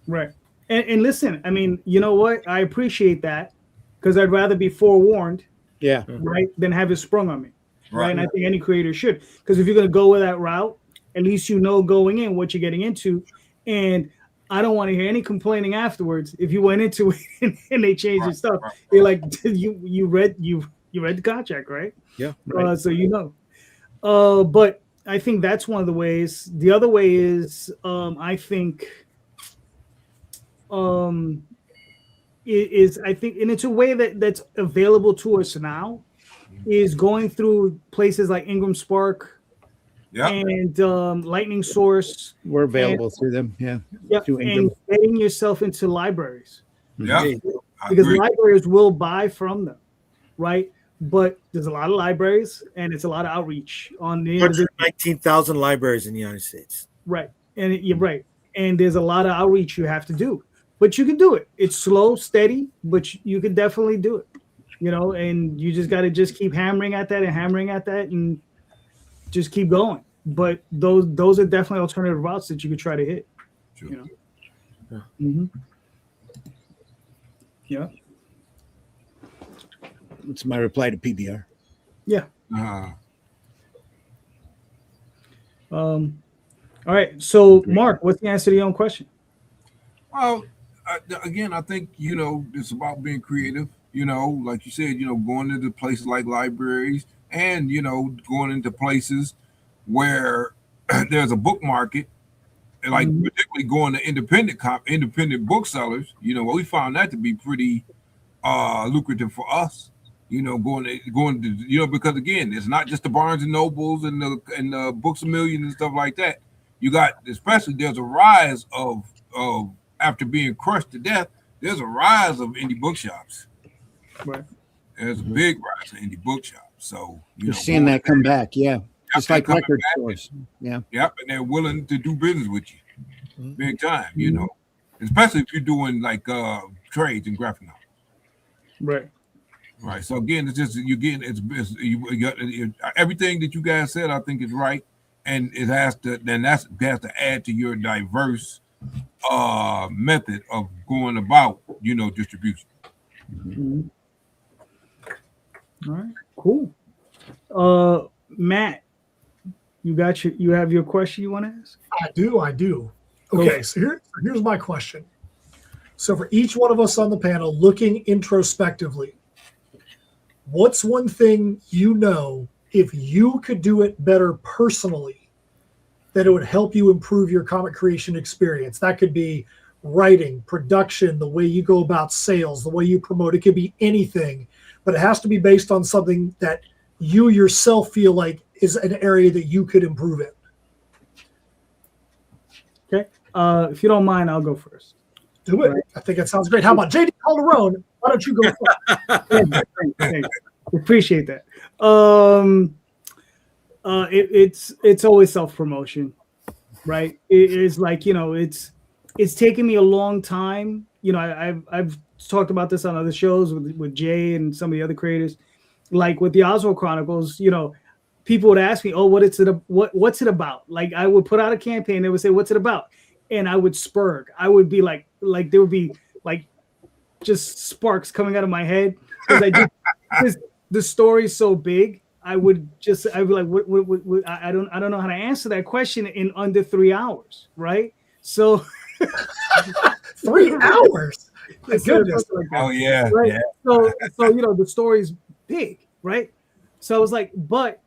right. And listen, I mean, you know what? I appreciate that because I'd rather be forewarned, Yeah. right, than have it sprung on me, right? Right. And I think any creator should, because if you're going to go with that route, at least going in what you're getting into. And I don't want to hear any complaining afterwards if you went into it and they changed your stuff. Right. You're like, you read the contract, right? Yeah. So but I think that's one of the ways. The other way is I think I think, and it's a way that's available to us now, is going through places like Ingram Spark and Lightning Source. We're available through them. Yeah. Through and Ingram. getting yourself into libraries. Yeah. Because libraries will buy from them, right? But there's a lot of libraries, and it's a lot of outreach on the 119,000 libraries in the United States. right. And you're right. And there's a lot of outreach you have to do, but you can do it. It's slow, steady, but you can definitely do it. And you just got to just keep hammering at that and just keep going. But those are definitely alternative routes that you could try to hit. Sure. Yeah. Mm-hmm. Yeah. That's my reply to PBR. Yeah. All right. So, Mark, what's the answer to your own question? Well, again, I think it's about being creative. Like you said, going into places like libraries, and going into places where there's a book market, and like particularly going to independent booksellers. We found that to be pretty lucrative for us. Going to because again, it's not just the Barnes and Nobles and the Books A Million and stuff like that. You got, especially, there's a rise of after being crushed to death, there's a rise of indie bookshops. Right. There's a big rise of indie bookshops. So You're seeing that come back, yeah. Just like record stores. Yeah. Yep, and they're willing to do business with you, big time. Especially if you're doing like trades and graphic novels. Right. Right. So again, it's just you got everything that you guys said. I think is right, and it has to add to your diverse method of going about distribution. Mm-hmm. All right. Cool. Matt, you have your question you want to ask? I do. Okay, so here's my question. So for each one of us on the panel, looking introspectively, what's one thing if you could do it better personally, that it would help you improve your comic creation experience? That could be writing, production, the way you go about sales, the way you promote. It could be anything, but it has to be based on something that you yourself feel like is an area that you could improve in. Okay. If you don't mind, I'll go first. Do it. Right. I think that sounds great. How about JD Calderon? Why don't you go first? Thanks. Appreciate that. It's always self-promotion, right? It is like, it's taken me a long time. I've talked about this on other shows with Jay and some of the other creators, like with the Oswald Chronicles. People would ask me, "Oh, what's it about?" Like I would put out a campaign, they would say, "What's it about?" And I would spurg. I would be like there would be like just sparks coming out of my head because the story's so big. I'd be like, what, I don't know how to answer that question in under 3 hours, right? So 3 hours. My goodness. Oh yeah. Right? Yeah. So the story's big, right? So I was like, but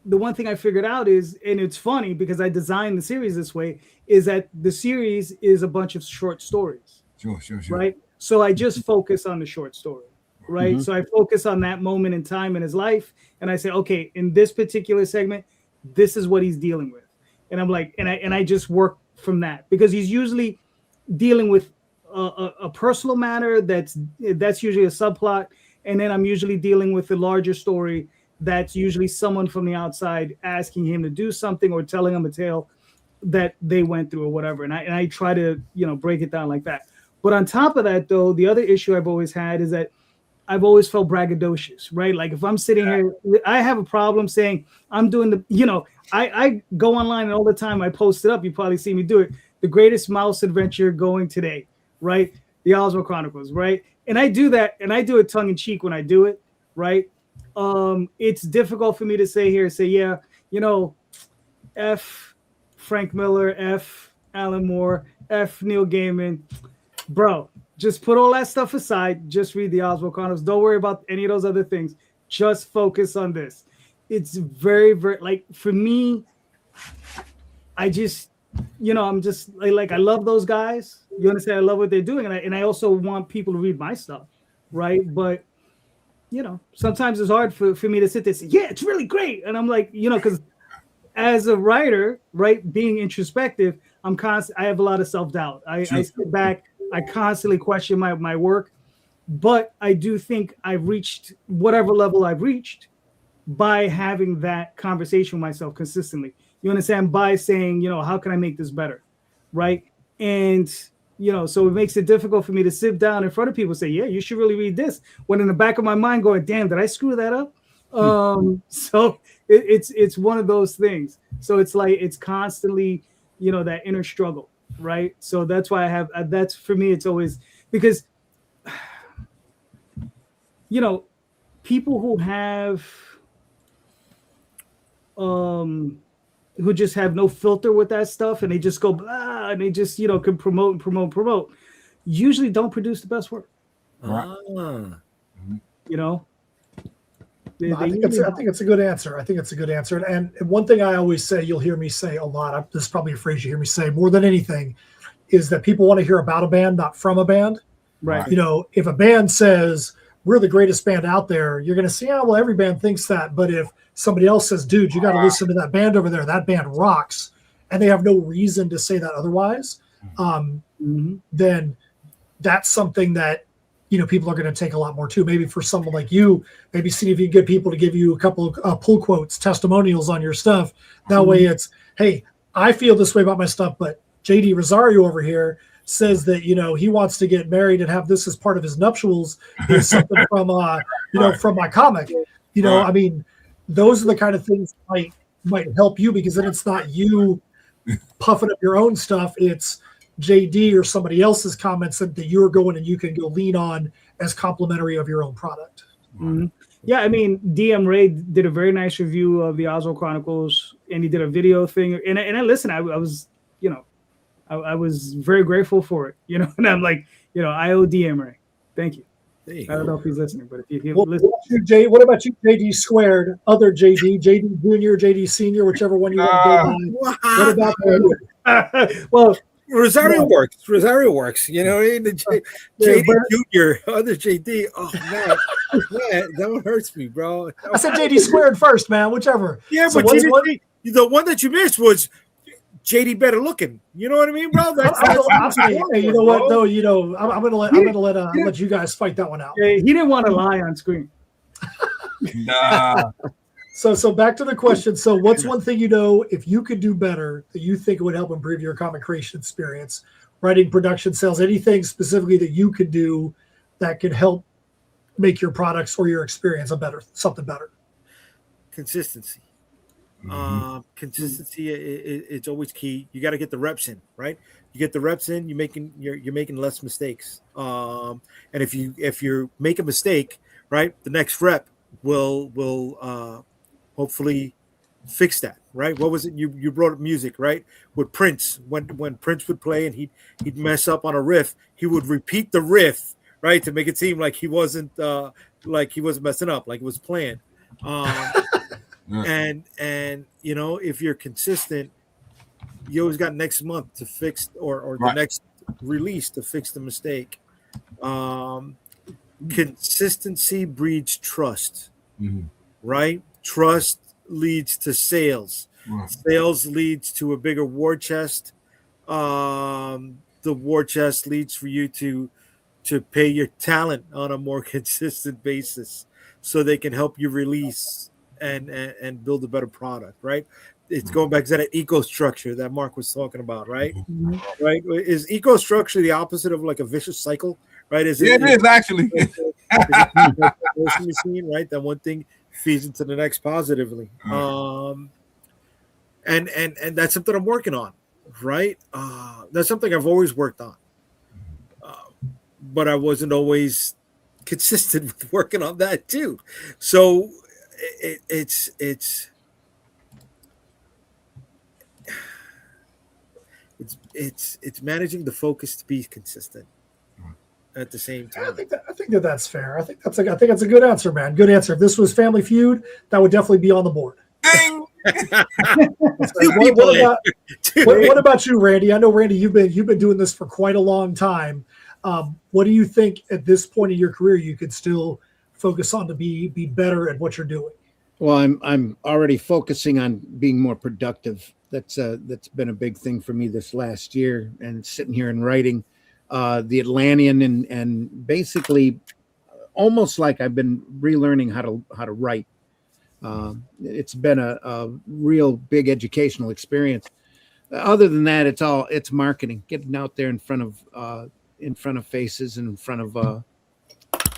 the one thing I figured out is, and it's funny because I designed the series this way, is that the series is a bunch of short stories. Sure. Right? So I just focus on the short story, right? Mhm. So I focus on that moment in time in his life, and I say, okay, in this particular segment, this is what he's dealing with, and I'm like, and I just work from that, because he's usually dealing with a personal matter that's usually a subplot, and then I'm usually dealing with the larger story that's usually someone from the outside asking him to do something or telling him a tale that they went through or whatever, and I try to break it down like that. But on top of that, though, the other issue I've always had is that I've always felt braggadocious, right? Like if I'm sitting here, I have a problem saying I'm doing I go online and all the time I post it up. You probably see me do it. The greatest mouse adventure going today, right? The Oswald Chronicles, right? And I do that, and I do it tongue in cheek when I do it, right? It's difficult for me to say, yeah, F Frank Miller, F Alan Moore, F Neil Gaiman, bro. Just put all that stuff aside. Just read the Oswald Chronicles. Don't worry about any of those other things. Just focus on this. It's very, very, like, for me, I just, I'm just like I love those guys. You understand? I love what they're doing, and I also want people to read my stuff, right? But sometimes it's hard for me to sit there and say, yeah, it's really great, and I'm like, because as a writer, right, being introspective, I have a lot of self-doubt. I sit back. I constantly question my work, but I do think I've reached whatever level I've reached by having that conversation with myself consistently. You understand? By saying, how can I make this better, right? And so it makes it difficult for me to sit down in front of people and say, yeah, you should really read this, when in the back of my mind going, damn, did I screw that up? So it's one of those things. So it's like it's constantly that inner struggle. Right. So that's why I have that's for me. It's always because, people who have who just have no filter with that stuff and they just go blah and they just, can promote, usually don't produce the best work. Ah. I think it's a good answer. I think it's a good answer. And one thing I always say, you'll hear me say a lot, this is probably a phrase you hear me say more than anything, is that people want to hear about a band, not from a band. Right. If a band says we're the greatest band out there, you're going to say, well, every band thinks that. But if somebody else says, dude, you got to listen to that band over there, that band rocks, and they have no reason to say that otherwise, then that's something that people are going to take a lot more too. Maybe for someone like you, maybe see if you can get people to give you a couple of pull quotes, testimonials on your stuff. That way it's, hey, I feel this way about my stuff, but JD Rosario over here says that, he wants to get married and have this as part of his nuptials. Is something from, from my comic. I mean, those are the kind of things that might help you, because then it's not you puffing up your own stuff. It's JD or somebody else's comments that you're going and you can go lean on as complimentary of your own product. Mm-hmm. Yeah, I mean, DM Ray did a very nice review of the Oswald Chronicles, and he did a video thing. And I listened. I was, I was very grateful for it. And I'm like, I owe DM Ray. Thank you. I don't know if he's listening, but if you listen. What about you, JD squared? Other JD, JD Junior, JD Senior, whichever one you want to go by. What about that? Well. Rosario works. The JD Junior, other JD. Oh man, that one hurts me, bro. I said JD squared first, man. Whichever. Yeah, so but the one that you missed was JD better looking. You know what I mean, bro? You know what though? I'm gonna let you guys fight that one out. Yeah, he didn't want to lie on screen. Nah. So back to the question. So what's one thing if you could do better that you think would help improve your comic creation experience, writing, production, sales, anything specifically that you could do that could help make your products or your experience something better? Consistency. Consistency. It's always key. You got to get the reps in, right? You get the reps in, you're making less mistakes. And if you make a mistake, right, the next rep will hopefully fix that, right? What was it you brought up music, right? With Prince, when Prince would play and he'd mess up on a riff, he would repeat the riff, right, to make it seem like he wasn't messing up, like it was planned. And if you're consistent, you always got next month to fix or the next release to fix the mistake. Consistency breeds trust, Mhm. right? Trust leads to sales. Right. Sales leads to a bigger war chest. The war chest leads for you to pay your talent on a more consistent basis, so they can help you release and build a better product, right? It's going back to that eco structure that Mark was talking about, right? Mhm. Right? Is eco structure the opposite of like a vicious cycle, right? Yeah, it is actually. motion machine, right? That one thing feeds into the next positively. And that's something I'm working on, right? That's something I've always worked on, but I wasn't always consistent with working on that too. So it's managing the focus to be consistent at the same I time. think that's fair. I think that's a good answer, man. Good answer. If this was Family Feud, that would definitely be on the board. Ding! What about you, Randy? I know, Randy, you've been doing this for quite a long time. What do you think at this point in your career you could still focus on to be better at what you're doing? Well, I'm already focusing on being more productive. That's been a big thing for me this last year, and sitting here and writing the Atlantean and basically almost like I've been relearning how to write. It's been a real big educational experience. Other than that, it's marketing, getting out there in front of faces and in front of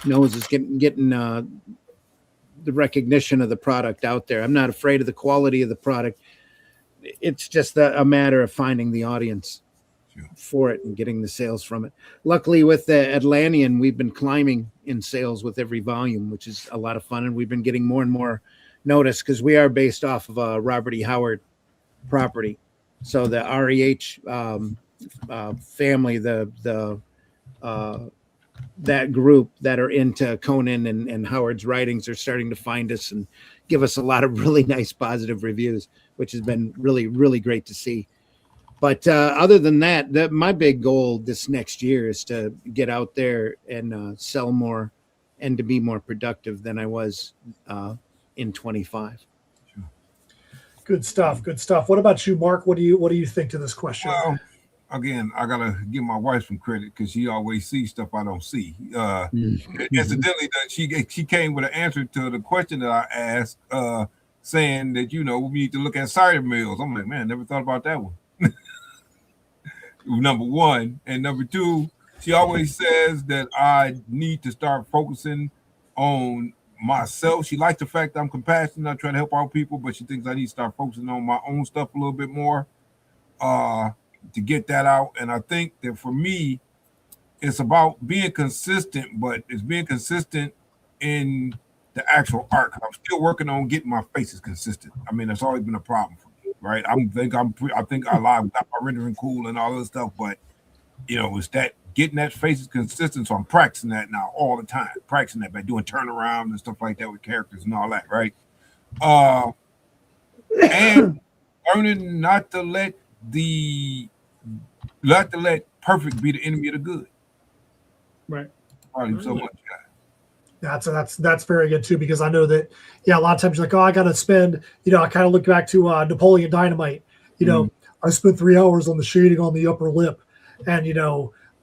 noses, getting the recognition of the product out there. I'm not afraid of the quality of the product. It's just a matter of finding the audience for it and getting the sales from it. Luckily, with the Atlantean, we've been climbing in sales with every volume, which is a lot of fun, and we've been getting more and more notice because we are based off of a Robert E. Howard property. So the REH family, that group that are into Conan and Howard's writings are starting to find us and give us a lot of really nice positive reviews, which has been really, really great to see. But other than that, my big goal this next year is to get out there and sell more and to be more productive than I was in 25. Good stuff. Good stuff. What about you, Mark? What do you think to this question? Well, again, I gotta give my wife some credit because she always sees stuff I don't see. Incidentally, she came with an answer to the question that I asked, saying that we need to look at cider mills. I'm like, man, never thought about that one. Number one, and number two, she always says that I need to start focusing on myself. She likes the fact that I'm compassionate, I try to help out people, but she thinks I need to start focusing on my own stuff a little bit more to get that out. And I think that for me, it's about being consistent, but it's being consistent in the actual art. I'm still working on getting my faces consistent. I mean, that's always been a problem for me, right? I think I lie without my rendering cool and all this stuff, but it's that getting that faces consistent. So I'm practicing that now all the time, practicing that by doing turnaround and stuff like that with characters and all that, right? And learning not to let perfect be the enemy of the good. Right. Probably so much. That's very good too, because I know that a lot of times you're like, oh, I got to spend. I kind of look back to Napoleon Dynamite. I spent 3 hours on the shading on the upper lip, and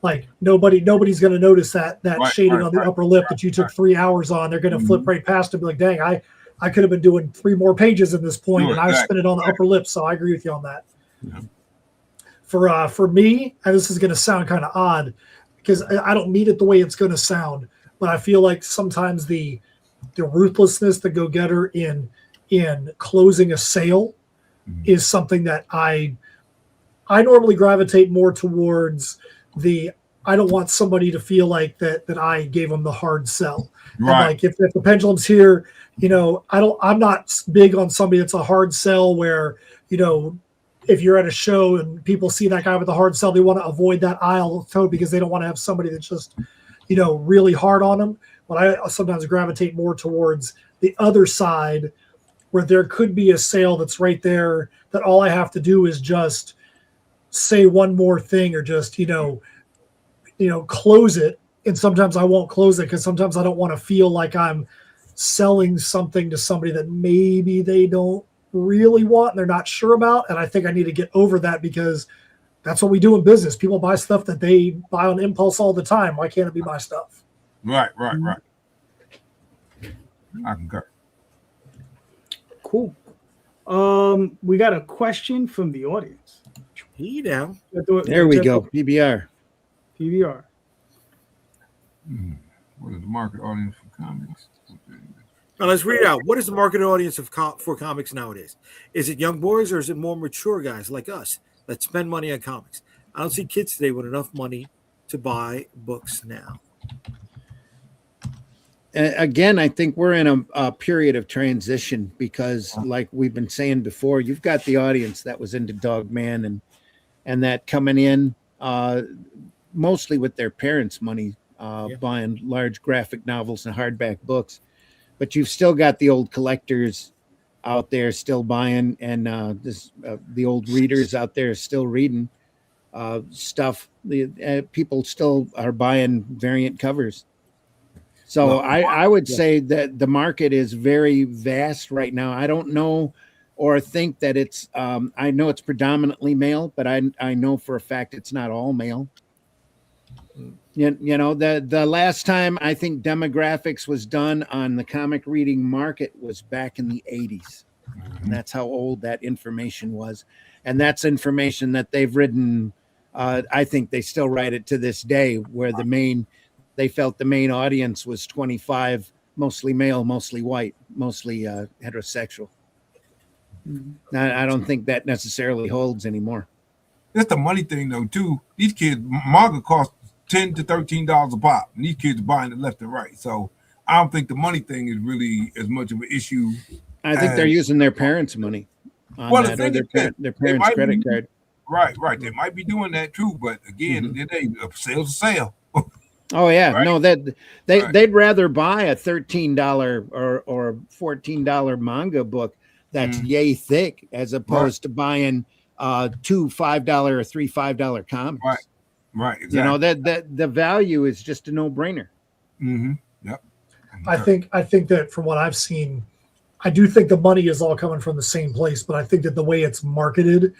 like nobody's going to notice that shading on the upper lip that you took 3 hours on. They're going to flip right past it and be like, dang, I could have been doing 3 more pages at this point, and I spent it on the upper lip. So I agree with you on that. Yeah. For me, and this is going to sound kind of odd because I don't mean it the way it's going to sound, but I feel like sometimes the ruthlessness, the go-getter in closing a sale is something that I normally gravitate more towards. I don't want somebody to feel like that I gave them the hard sell. Right. And like if the pendulum's here, I'm not big on somebody that's a hard sell where, if you're at a show and people see that guy with the hard sell, they want to avoid that aisle because they don't want to have somebody that's just, really hard on them. But I sometimes gravitate more towards the other side where there could be a sale that's right there that all I have to do is just say one more thing or just, close it and sometimes I won't close it because sometimes I don't want to feel like I'm selling something to somebody that maybe they don't really want and they're not sure about. And I think I need to get over that because that's what we do in business. People buy stuff that they buy on impulse all the time. Why can't it be my stuff? Right. I concur. Cool. We got a question from the audience. Now. There we go. PBR. PBR. What is the market audience for comics? Now let's read out. What is the market audience for comics nowadays? Is it young boys or is it more mature guys like us that spend money on comics? I don't see kids today with enough money to buy books now. Again, I think we're in a period of transition because, like we've been saying before, you've got the audience that was into Dogman and that coming in mostly with their parents' money, buying large graphic novels and hardback books. But you've still got the old collectors out there still buying, and the old readers out there still reading stuff. People still are buying variant covers. So I would say that the market is very vast right now. I don't know or think that it's, I know it's predominantly male, but I know for a fact it's not all male. You know, the last time I think demographics was done on the comic reading market was back in the 80s. And that's how old that information was. And that's information that they've written. I think they still write it to this day, where they felt the main audience was 25, mostly male, mostly white, mostly heterosexual. I don't think that necessarily holds anymore. That's the money thing, though, too. These kids, manga costs $10 to $13 a pop, and these kids are buying it left and right. So I don't think the money thing is really as much of an issue. I think they're using their parents' money on that, or their parents' credit card. Right. They might be doing that too, but again, a sale's a sale. Oh yeah, right? No, they'd rather buy a $13 or $14 manga book that's yay thick as opposed to buying two $5 or three $5 comics. Right. Exactly. You know that the value is just a no-brainer. Yep. I think that from what I've seen, I do think the money is all coming from the same place, but I think that the way it's marketed,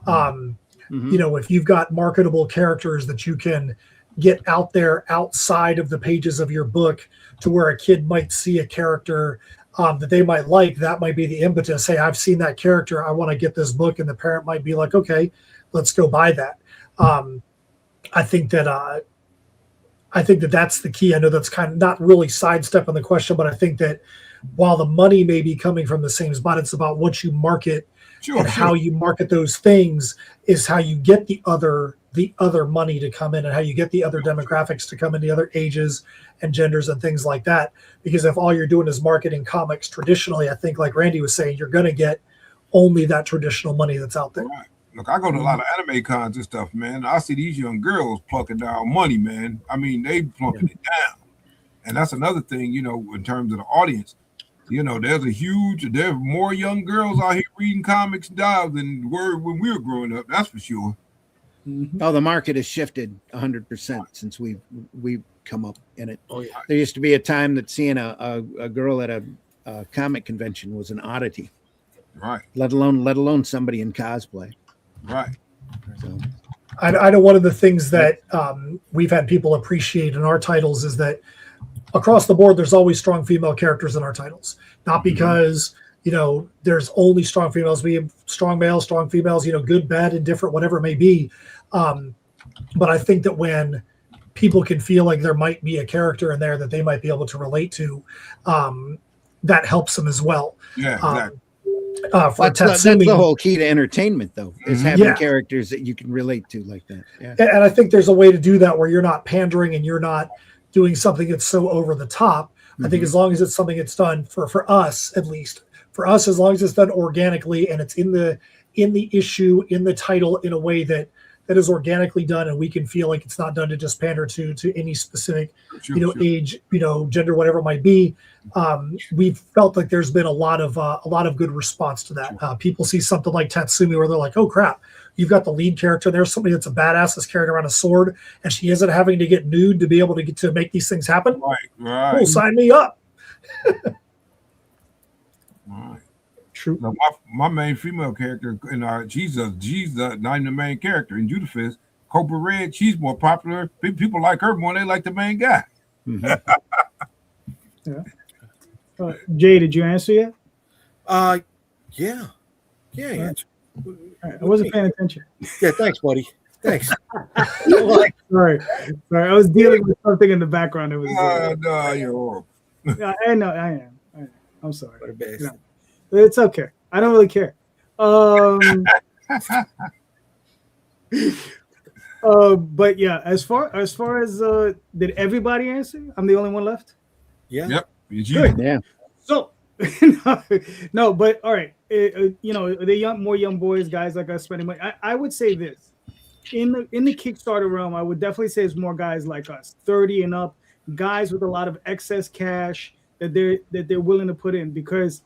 you know, if you've got marketable characters that you can get out there outside of the pages of your book to where a kid might see a character that they might like, that might be the impetus. Hey, I've seen that character, I want to get this book, and the parent might be like, okay, let's go buy that. I think that that's the key. I know that's kind of not really sidestepping the question, but I think that while the money may be coming from the same spot, it's about what you market and how you market those things is how you get the other money to come in and how you get the other demographics to come in, the other ages and genders and things like that. Because if all you're doing is marketing comics traditionally, I think like Randy was saying, you're going to get only that traditional money that's out there. Right. Look, I go to a lot of anime cons and stuff, man. I see these young girls plucking down money, man. I mean, they plucking it down. And that's another thing, you know, in terms of the audience. You know, there's more young girls out here reading comics now than were when we were growing up. That's for sure. Oh, the market has shifted 100% since we've come up in it. Oh yeah. There used to be a time that seeing a girl at a comic convention was an oddity, Right. let alone somebody in cosplay. Right. So. I know one of the things that we've had people appreciate in our titles is that across the board, there's always strong female characters in our titles. Not because, you know, there's only strong females. We have strong males, strong females, you know, good, bad, indifferent, whatever it may be. But I think that when people can feel like there might be a character in there that they might be able to relate to, that helps them as well. Yeah, exactly. That's the whole key to entertainment, though, is having characters that you can relate to like that. Yeah. And I think there's a way to do that where you're not pandering and you're not doing something that's so over the top. I think as long as it's something that's done for us, at least for us, as long as it's done organically and it's in the issue, in the title, in a way that that is organically done, and we can feel like it's not done to just pander to any specific, age, gender, whatever it might be. We've felt like there's been a lot of good response to that. People see something like Tatsumi where they're like, oh crap, you've got the lead character. There's somebody that's a badass that's carrying around a sword, and she isn't having to get nude to be able to get to make these things happen. Right. Cool, sign me up. Right. True. Now, my main female character in she's not even the main character in Judafist. Cobra Red, she's more popular. People like her more than they like the main guy. Yeah. Jay, did you answer yet? Yeah. Right. I wasn't paying attention. Yeah, thanks, buddy. Thanks. Sorry. I was dealing with something in the background. It was. No, you're horrible. Yeah, I know. I am. I'm sorry. It's okay. I don't really care. But yeah, as far as did everybody answer? I'm the only one left. Yeah. Yep. Good. Yeah. So no, but all right. The more young boys, guys like us spending money. I would say this in the Kickstarter realm. I would definitely say it's more guys like us, 30 and up, guys with a lot of excess cash that they're willing to put in, because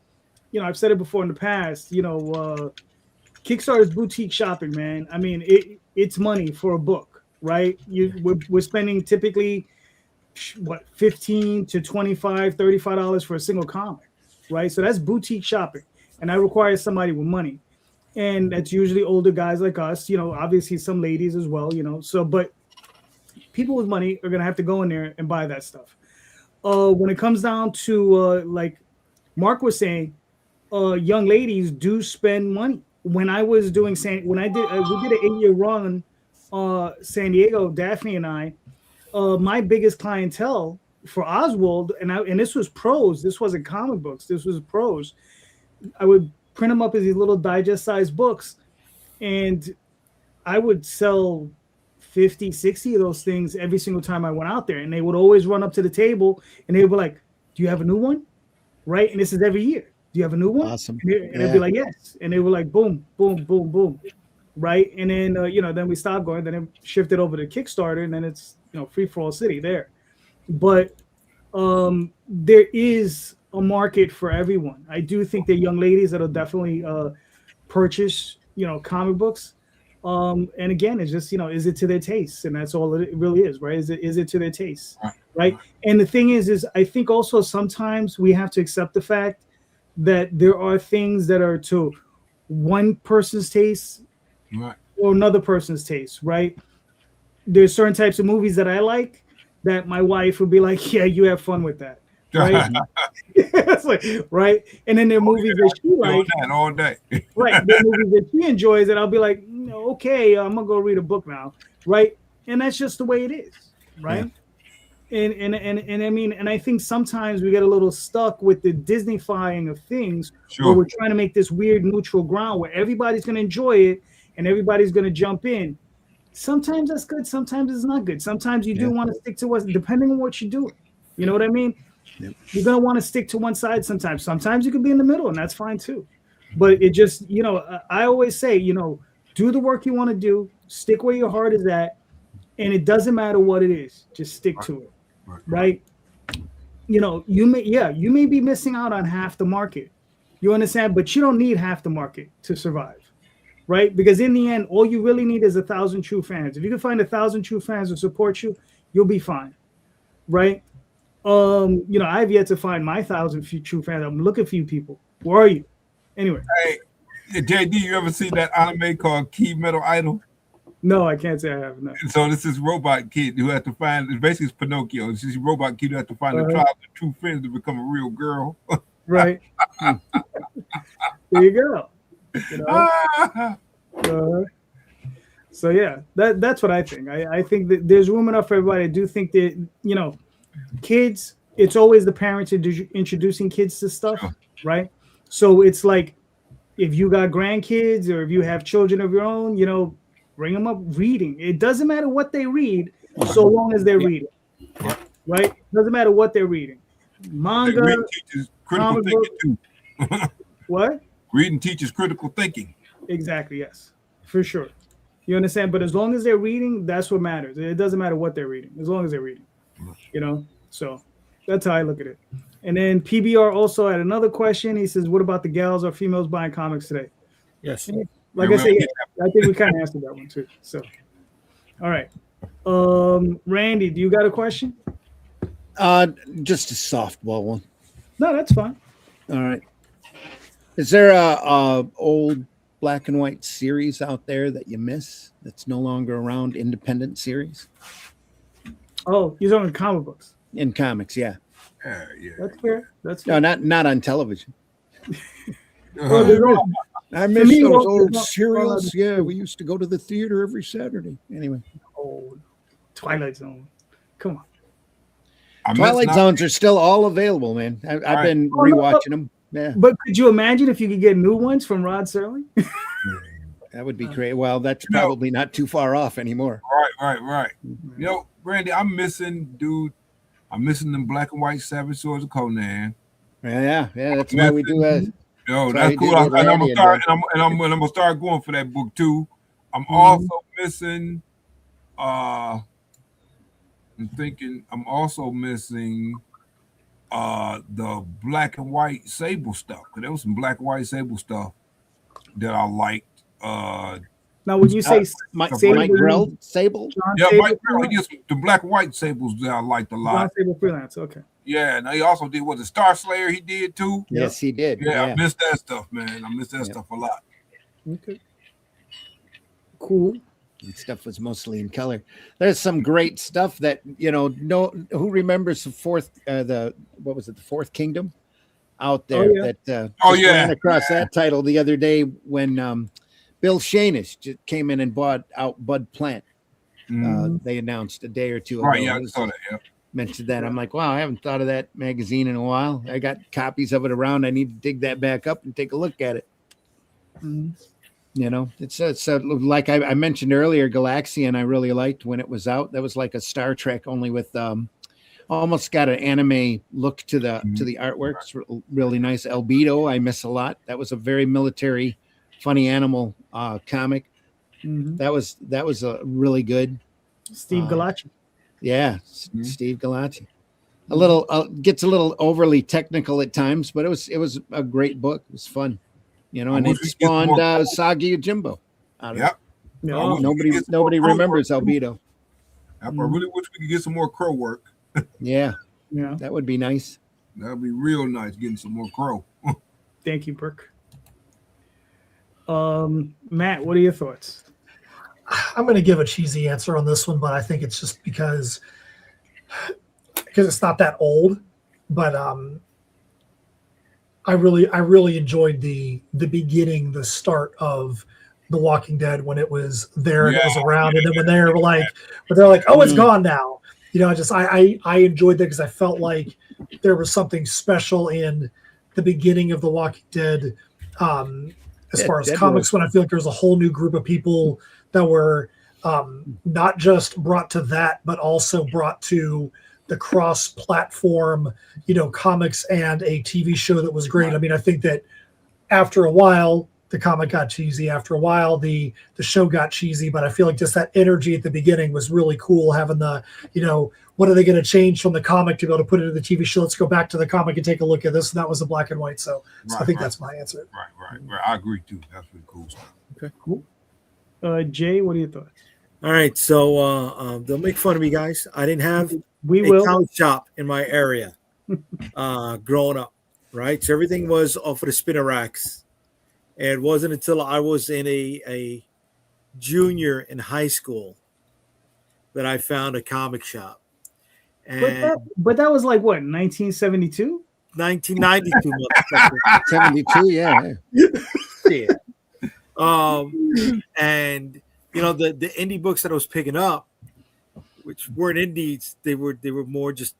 I've said it before in the past. Kickstarter's boutique shopping, man. I mean, it's money for a book, right? We're spending typically what, $15 to $25, $35 for a single comic, right? So that's boutique shopping, and that requires somebody with money, and that's usually older guys like us. Obviously some ladies as well. So, but people with money are gonna have to go in there and buy that stuff. When it comes down to like Mark was saying, young ladies do spend money. When I was doing we did an 8-year run, San Diego, Daphne and I, my biggest clientele for Oswald, and this was prose. This wasn't comic books. This was prose. I would print them up as these little digest-sized books, and I would sell 50, 60 of those things every single time I went out there. And they would always run up to the table, and they would be like, do you have a new one? Right? And this is every year. Do you have a new one? Awesome. And they'd be like, yes. And they were like, boom, boom, boom, boom. Right? And then, then we stopped going. Then it shifted over to Kickstarter, and then it's, free-for-all city there. But there is a market for everyone. I do think there are young ladies that'll definitely purchase, comic books. And again, it's just, is it to their taste? And that's all it really is, right? Is it to their taste, right? And the thing is I think also sometimes we have to accept the fact that there are things that are to one person's taste or another person's taste, right? There's certain types of movies that I like that my wife would be like, yeah, you have fun with that. Right? It's like, right? And then there are movies that she likes all day. Right. There are movies that she enjoys, and I'll be like, okay, I'm gonna go read a book now. Right. And that's just the way it is, right? Yeah. And I mean, and I think sometimes we get a little stuck with the Disneyfying of things, where we're trying to make this weird neutral ground where everybody's gonna enjoy it and everybody's gonna jump in. Sometimes that's good, sometimes it's not good. Sometimes you do want to stick to what, depending on what you're doing. You know what I mean? Yep. You're gonna want to stick to one side sometimes. Sometimes you can be in the middle, and that's fine too. But it just, I always say, do the work you want to do, stick where your heart is at, and it doesn't matter what it is. Just stick to it, right? You may be missing out on half the market. You understand? But you don't need half the market to survive, right? Because in the end, all you really need is 1,000 true fans. If you can find 1,000 true fans to support you, you'll be fine, right? I've yet to find my 1,000 true fans. I'm looking for you people. Where are you? Anyway. Hey, JD, you ever seen that anime called Key Metal Idol? No, I can't say I have. No. So this is robot kid who has to find. Basically, it's Pinocchio. It's this robot kid who has to find the tribe of true friends to become a real girl. Right. There you go. So yeah, that's what I think. I think that there's room enough for everybody. I do think that kids. It's always the parents introducing kids to stuff, right? So it's like, if you got grandkids or if you have children of your own, bring them up reading. It doesn't matter what they read, so long as they're reading, right? It doesn't matter what they're reading. Manga, reading teaches critical thinking too. What? Reading teaches critical thinking. Exactly. Yes, for sure. You understand? But as long as they're reading, that's what matters. It doesn't matter what they're reading, as long as they're reading. You know, so that's how I look at it. And then PBR also had another question. He says, "What about the gals or females buying comics today?" Yes. Like I said, I think we kind of answered that one too. So, all right, Randy, do you got a question? Just a softball one. No, that's fine. All right. Is there a old black and white series out there that you miss that's no longer around? Independent series Oh, you're talking comic books. in comics? Yeah. Yeah. That's fair. That's fair. No, not on television. Well, there's no- I miss me, those well, old there's serials. Yeah, we used to go to the theater every Saturday. Anyway, oh, Twilight Zone. Come on. I miss Twilight not- Zones are still all available, man. I've been Oh, no, rewatching them. Yeah, But could you imagine if you could get new ones from Rod Serling? that would be great. Well, that's probably not too far off anymore. Right. You know, Randy, I'm missing them black and white Savage Swords of Conan. Yeah. That's why we do that. Yo, That's that's why cool. he And did I'm Randy gonna start, and I'm gonna start going for that book too. I'm also missing. I'm also missing the black and white Sable stuff. Cause there was some black and white Sable stuff that I liked. Now, would you say Mike Sable, Grell, Sable? John Yeah, Sable Mike, freelance? just the black and white Sables that I liked a John lot. Sable freelance. Okay. Yeah, and he also did the Star Slayer he did too. Yes, he did. Yeah, I missed that stuff, man. I missed that stuff a lot. Okay. Cool. And stuff was mostly in color. There's some great stuff that who remembers the fourth the Fourth Kingdom out there that ran across that title the other day when Bill Shanish just came in and bought out Bud Plant. They announced a day or two ago. Right, yeah, I saw that. Yeah. Mentioned that. I'm like, wow, I haven't thought of that magazine in a while. I got copies of it around. I need to dig that back up and take a look at it. It's like I mentioned earlier, Galaxian I really liked when it was out. That was like a Star Trek, only with almost got an anime look to the artwork. It's really nice. Albedo I miss a lot. That was a very military, funny animal comic. That was a really good. Steve Galacci. Yeah, Steve Galacci. A little gets a little overly technical at times, but it was a great book. It was fun, and it spawned Sagi Jimbo. Yep. No, Nobody remembers Albedo. I really wish we could get some more Crow work. Yeah, yeah, that would be nice. That'd be real nice getting some more Crow. Thank you, Burke. Matt, what are your thoughts? I'm going to give a cheesy answer on this one, but I think it's just because it's not that old. But I really enjoyed the beginning, the start of The Walking Dead when it was there and it was around, and then when they're like, oh, it's gone now. I enjoyed that because I felt like there was something special in the beginning of The Walking Dead. As far as comics, when I feel like there's a whole new group of people that were not just brought to that, but also brought to the cross-platform, comics and a TV show that was great. I mean, I think that after a while, the comic got cheesy. After a while, the show got cheesy. But I feel like just that energy at the beginning was really cool. Having the, what are they going to change from the comic to be able to put it in the TV show? Let's go back to the comic and take a look at this. And that was the black and white. So I think that's my answer. Right. I agree too. That's pretty cool stuff. Okay, cool. Jay, what are your thoughts? All right, so they'll make fun of me, guys. I didn't have a comic shop in my area growing up, right? So everything was off of the spinner racks. And it wasn't until I was in a junior in high school that I found a comic shop. And but that was like what, 1972? 1992. 72, yeah. Yeah. And the indie books that I was picking up, which weren't indies, they were more just,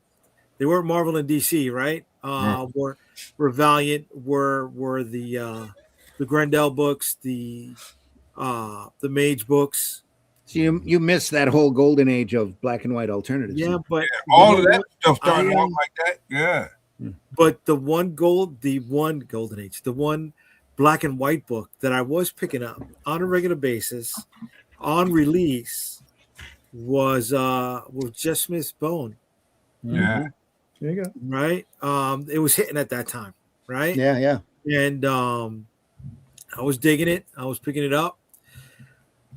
they weren't Marvel and DC, right? Were Valiant, were the Grendel books, the Mage books. So you missed that whole golden age of black and white alternatives. Yeah, but all of that stuff started out like that. Yeah. But the one golden age, the one black and white book that I was picking up on a regular basis on release was Jeff Smith's Bone, Yeah. There you go. right? It was hitting at that time, right? Yeah. And I was digging it. I was picking it up.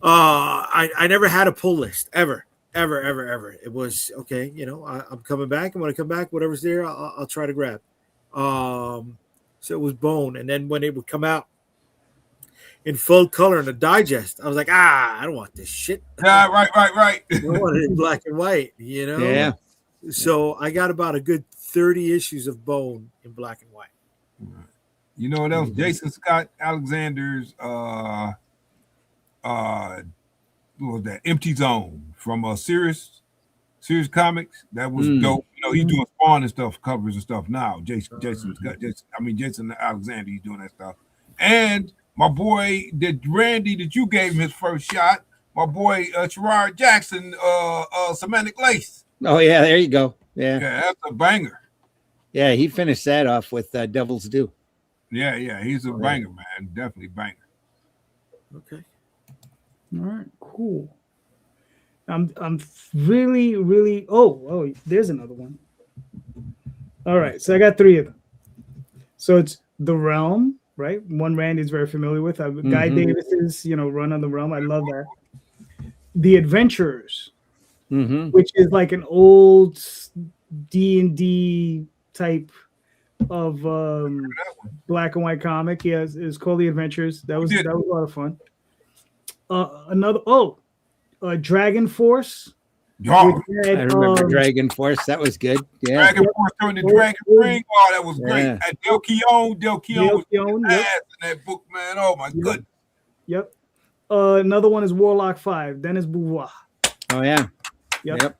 I never had a pull list ever. It was okay. I'm coming back, and when I come back, whatever's there, I'll try to grab. So it was Bone, and then when it would come out in full color in a digest, I was like, I don't want this shit. Yeah, right. I want it in black and white. Yeah. So I got about a good 30 issues of Bone in black and white. You know what else? Jason Scott Alexander's what was that? Empty Zone from Serious Comics. That was dope. He's doing Spawn and stuff, covers and stuff now. Jason Alexander, he's doing that stuff. And my boy, Randy, that you gave him his first shot. My boy Sherrod Jackson, Semantic Lace. Oh yeah, there you go. Yeah, that's a banger. Yeah, he finished that off with Devil's Due. Yeah, he's a banger, man. Definitely banger. Okay. All right, cool. I'm really. Oh, there's another one. All right, so I got 3 of them. So it's The Realm, right? One Randy's very familiar with. Guy Davis's, run on The Realm. I love that. The Adventurers, which is like an old D&D type of black and white comic. Yeah, it's called The Adventures. That was a lot of fun. Dragon Force. Oh, I remember Dragon Force. That was good. Yeah. Dragon Force turned the Dragon Ring. Oh, that was great. And Del Keown was ass in that book, man. Oh my goodness. Yep. Another one is Warlock 5. Dennis Beauvoir. Oh yeah. Yep.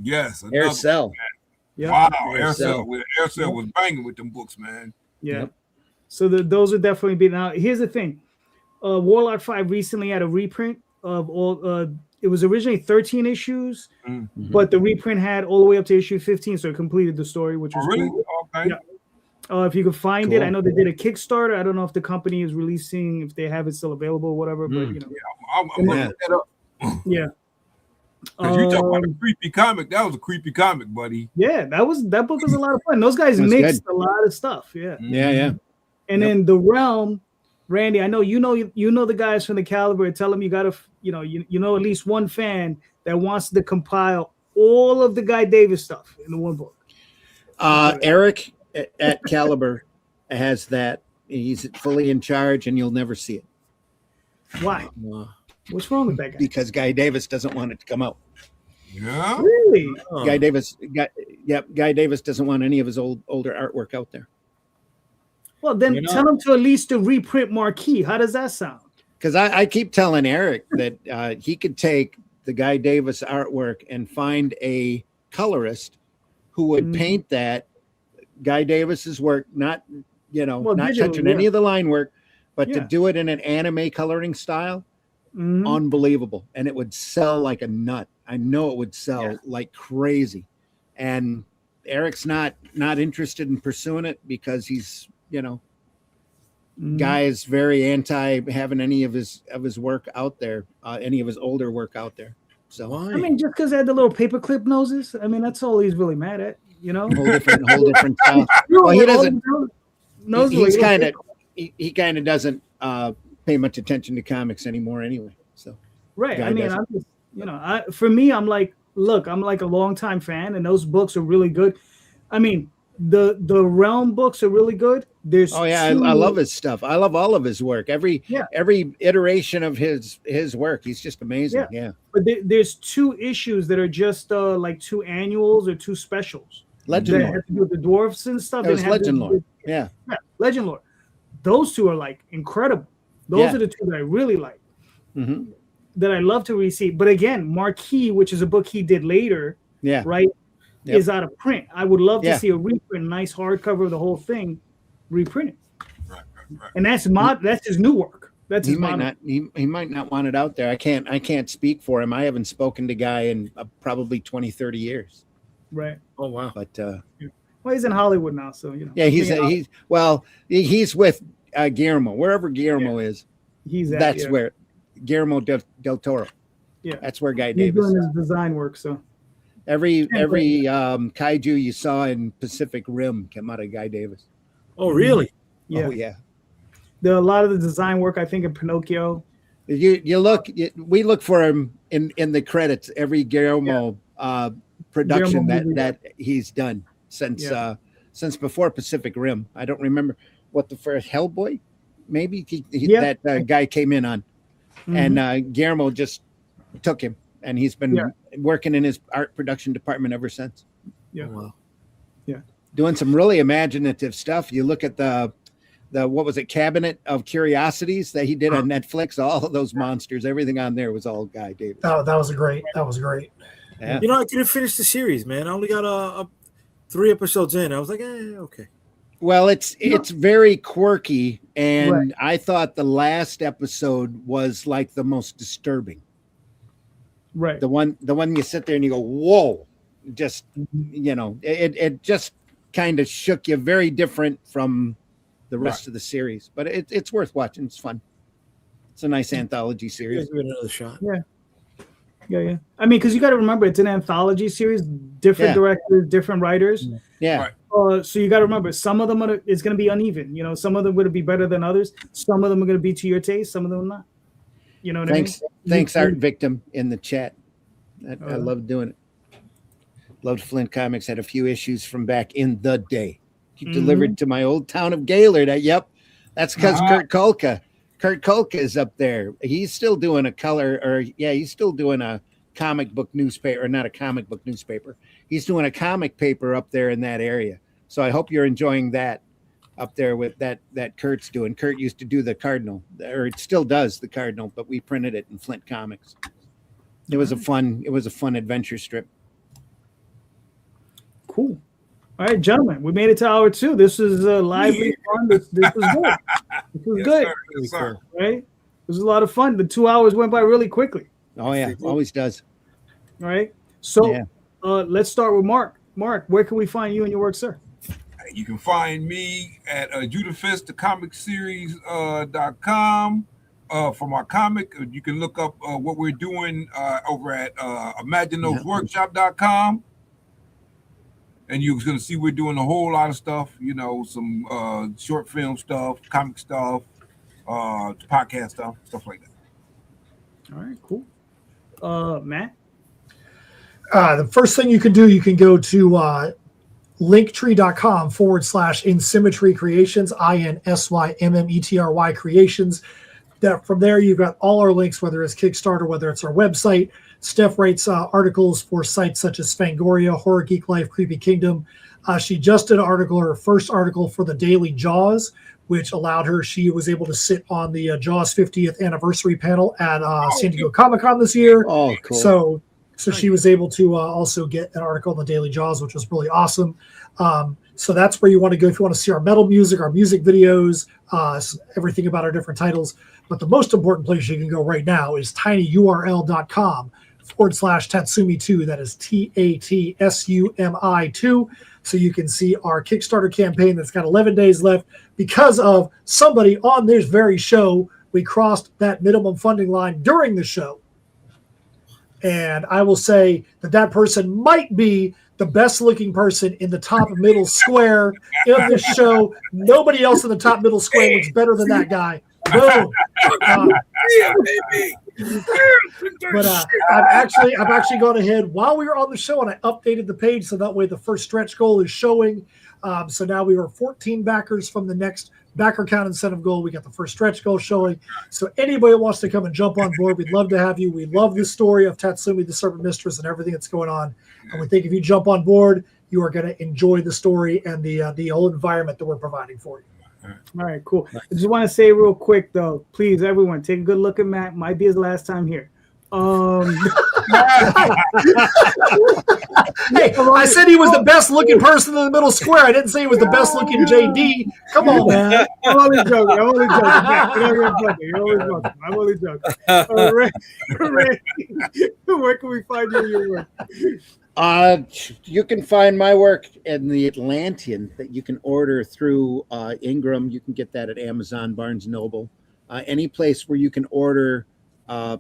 Yes. Air Cell. Yep. Wow. Air Cell was banging with them books, man. Yeah. Yep. So those are definitely been out. Here's the thing. Warlock 5 recently had a reprint of all. It was originally 13 issues, but the reprint had all the way up to issue 15, so it completed the story, which was really cool. Okay. Yeah. If you could find it, I know they did a Kickstarter. I don't know if the company is releasing, if they have it still available or whatever. But I'm gonna look that up. Yeah. Because you talk about a creepy comic. That was a creepy comic, buddy. Yeah, that book was a lot of fun. Those guys mixed a lot of stuff. Yeah. Yeah. And then The Realm. Randy, I know you know the guys from the Caliber. Tell them you gotta, you know at least one fan that wants to compile all of the Guy Davis stuff in the one book. Eric at Caliber has that. He's fully in charge, and you'll never see it. Why? What's wrong with that guy? Because Guy Davis doesn't want it to come out. Yeah. Really? Guy Davis doesn't want any of his older artwork out there. Well, then tell him to at least to reprint Marquee. How does that sound? Because I keep telling Eric that he could take the Guy Davis artwork and find a colorist who would paint that Guy Davis's work, not touching any of the line work, but to do it in an anime coloring style. Unbelievable. And it would sell like a nut. I know it would sell like crazy. And Eric's not interested in pursuing it because he's Guy is very anti having any of his work out there, any of his older work out there. So I mean, just because they had the little paperclip noses, I mean, that's all he's really mad at, whole different style. Well, he doesn't. He kind of doesn't pay much attention to comics anymore, anyway. So right. I mean, I'm just for me, I'm like, look, I'm like a longtime fan, and those books are really good. I mean, the Realm books are really good. There's I love his stuff. I love all of his work. Every iteration of his work, he's just amazing. Yeah. But there's 2 issues that are just like 2 annuals or 2 specials. Legend Lord. Have to do with the dwarfs and stuff. It was Legend Lord. Yeah, Legend Lord. Those 2 are like incredible. Those are the 2 that I really like. That I love to receive. But again, Marquee, which is a book he did later, right, is out of print. I would love to see a reprint, nice hardcover of the whole thing, reprinted. Right. And that's his new work. That's he might not want it out there. I can't speak for him. I haven't spoken to Guy in probably 20, 30 years. Right. Oh wow. But well, he's in Hollywood now, so Yeah, he's with Guillermo. Wherever Guillermo is, he's that's where Guillermo del Toro. Yeah. That's where Guy He's Davis doing is. his design work. So Every kaiju you saw in Pacific Rim came out of Guy Davis. Oh, really? yeah, Oh yeah. a lot of the design work I think in Pinocchio. We look for him in the credits every Guillermo production Guillermo movie. that he's done since before Pacific Rim. I don't remember what the first Hellboy, maybe that guy came in on, and Guillermo just took him, and he's been working in his art production department ever since. Yeah, Oh, wow. Yeah, doing some really imaginative stuff. You look at the what was it, Cabinet of Curiosities that he did on Netflix. All of those monsters, everything on there was all Guy Davis. That was great. That was great. Yeah. You know, I didn't finish the series, man. I only got 3 episodes in. I was like, okay. Well, it's very quirky, and I thought the last episode was like the most disturbing. Right. The one you sit there and you go, whoa, just it just kind of shook you. Very different from the rest of the series, but it's worth watching. It's fun. It's a nice anthology series. Give it another shot. Yeah. I mean, because you got to remember, it's an anthology series, different directors, different writers. Yeah. Right. So you got to remember, some of them it's going to be uneven. You know, some of them going to be better than others. Some of them are going to be to your taste. Some of them not. You know what I mean? Thanks, Art Victim in the chat. I love doing it. Loved Flint Comics. Had a few issues from back in the day. Delivered to my old town of Gaylord. Yep, that's because Kurt Kulka. Kurt Kulka is up there. He's still doing he's still doing a comic book newspaper, or not a comic book newspaper. He's doing a comic paper up there in that area. So I hope you're enjoying that up there with that Kurt's doing. Kurt used to do the Cardinal, or it still does the Cardinal, but we printed it in Flint Comics. It was a fun adventure strip. Cool. All right, gentlemen, we made it to hour 2. This is lively fun. This was good. This was good. Sir. Yes, sir. Right? This was a lot of fun. The 2 hours went by really quickly. Oh yeah, always does. All right. So let's start with Mark. Mark, where can we find you and your work, sir? You can find me at JudafistTheComicSeries.com for my comic. You can look up what we're doing over at ImagineThoseWorkshop.com. And you're going to see we're doing a whole lot of stuff, some short film stuff, comic stuff, podcast stuff like that. All right, cool. Matt? The first thing you can do, you can go to linktree.com/InSymmetry Creations, INSYMMETRY Creations. From there, you've got all our links, whether it's Kickstarter, whether it's our website. Steph writes articles for sites such as Fangoria, Horror Geek Life, Creepy Kingdom. She just did her first article for the Daily Jaws, which allowed her, she was able to sit on the Jaws 50th anniversary panel at San Diego Comic-Con this year. Oh, cool. So she was able to also get an article on the Daily Jaws, which was really awesome. So that's where you want to go if you want to see our metal music, our music videos, everything about our different titles. But the most important place you can go right now is tinyurl.com/Tatsumi2. That is TATSUMI2. So you can see our Kickstarter campaign that's got 11 days left. Because of somebody on this very show, we crossed that minimum funding line during the show. And I will say that person might be the best looking person in the top middle square of this show. Nobody else in the top middle square looks better than that guy. Boom. But I've actually gone ahead while we were on the show and I updated the page so that way the first stretch goal is showing. So now we were 14 backers from the next backer count incentive goal. We got the first stretch goal showing. So anybody that wants to come and jump on board, we'd love to have you. We love the story of Tatsumi, the Serpent Mistress, and everything that's going on. And we think if you jump on board, you are going to enjoy the story and the whole environment that we're providing for you. All right, cool. I just want to say real quick, though, please, everyone, take a good look at Matt. Might be his last time here. Hey, I said he was the best looking person in the middle square. I didn't say he was the best looking JD. Come on, man. I'm only joking. You're always joking. I'm only joking. Ray, where can we find you in your work? You can find my work in the Atlantean that you can order through Ingram. You can get that at Amazon, Barnes & Noble, any place where you can order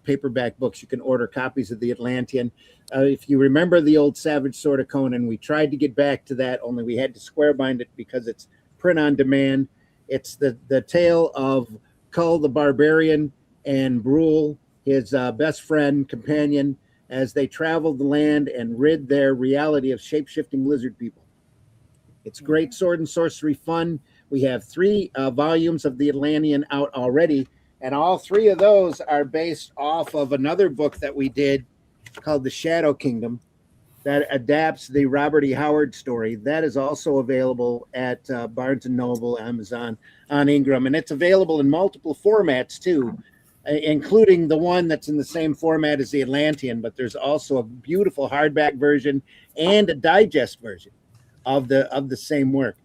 paperback books. You can order copies of the Atlantean. If you remember the old Savage Sword of Conan, we tried to get back to that, only we had to square bind it because it's print on demand. It's the tale of Kull the Barbarian and Brule, his best friend, companion, as they traveled the land and rid their reality of shape-shifting lizard people. It's great sword and sorcery fun. We have 3 volumes of the Atlantean out already, and all 3 of those are based off of another book that we did called The Shadow Kingdom that adapts the Robert E. Howard story. That is also available at Barnes & Noble, Amazon, on Ingram, and it's available in multiple formats too, including the one that's in the same format as the Atlantean, but there's also a beautiful hardback version and a digest version of the same work.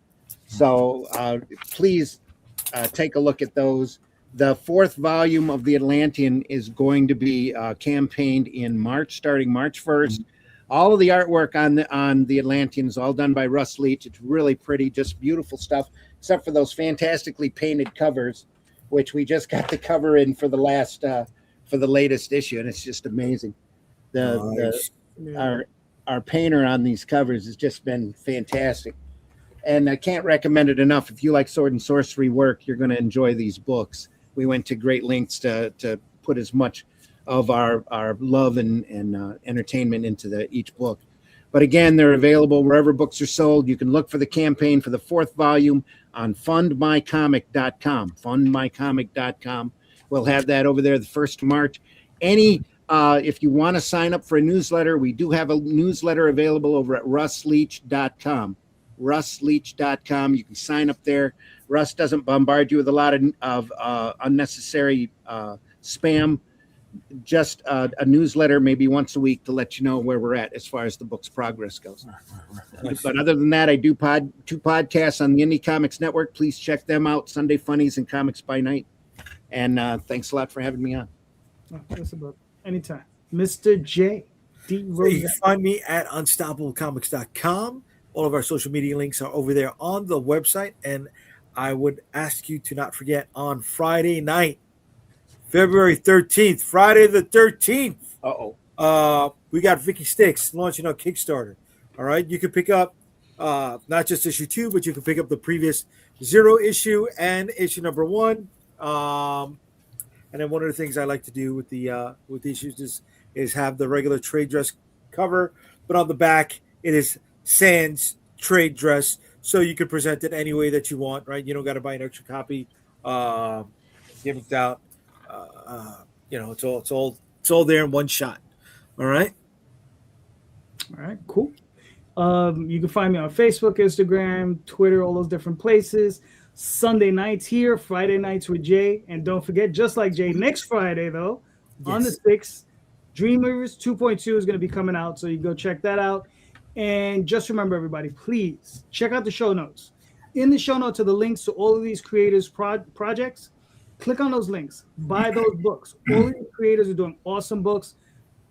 So please take a look at those. The 4th volume of the Atlantean is going to be campaigned in March, starting March 1st. All of the artwork on the Atlantean is all done by Russ Leach. It's really pretty, just beautiful stuff, except for those fantastically painted covers, which we just got the cover in for the latest issue, and it's just amazing. Our painter on these covers has just been fantastic, and I can't recommend it enough. If you like sword and sorcery work, you're going to enjoy these books. We went to great lengths to put as much of our love and entertainment into each book. But again, they're available wherever books are sold. You can look for the campaign for the 4th volume on fundmycomic.com. Fundmycomic.com. We'll have that over there the 1st of March. If you want to sign up for a newsletter, we do have a newsletter available over at russleach.com. russleach.com. You can sign up there. Russ doesn't bombard you with a lot of unnecessary spam. Just a newsletter maybe once a week to let you know where we're at as far as the book's progress goes. But other than that, I do 2 podcasts on the Indie Comics Network. Please check them out, Sunday Funnies and Comics by Night. And thanks a lot for having me on. That's about anytime. Mr. J. D. Rosario. You can find me at unstoppablecomics.com. All of our social media links are over there on the website. And I would ask you to not forget on Friday night, February 13th, Friday the 13th. We got Vicky Sticks launching on Kickstarter. All right. You can pick up not just issue 2, but you can pick up the previous 0 issue and issue number 1. And then one of the things I like to do with the issues is have the regular trade dress cover, but on the back it is sans trade dress, so you can present it any way that you want. Right? You don't got to buy an extra copy. Give it out. It's all there in one shot. All right, cool. You can find me on Facebook, Instagram, Twitter, all those different places. Sunday nights here, Friday nights with Jay, and don't forget, just like Jay, next Friday though, on the 6th, Dreamers 2.2 is going to be coming out, so you go check that out. And just remember, everybody, please check out the show notes. In the show notes are the links to all of these creators' projects. Click on those links. Buy those books. All of these creators are doing awesome books,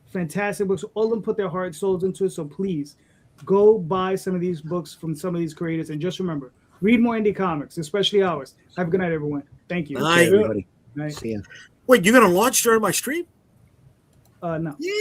fantastic books. All of them put their heart and souls into it. So please go buy some of these books from some of these creators. And just remember, read more indie comics, especially ours. Have a good night, everyone. Thank you. Okay, everybody. Night. See ya. Wait, you're gonna launch during my stream? No. Yeah.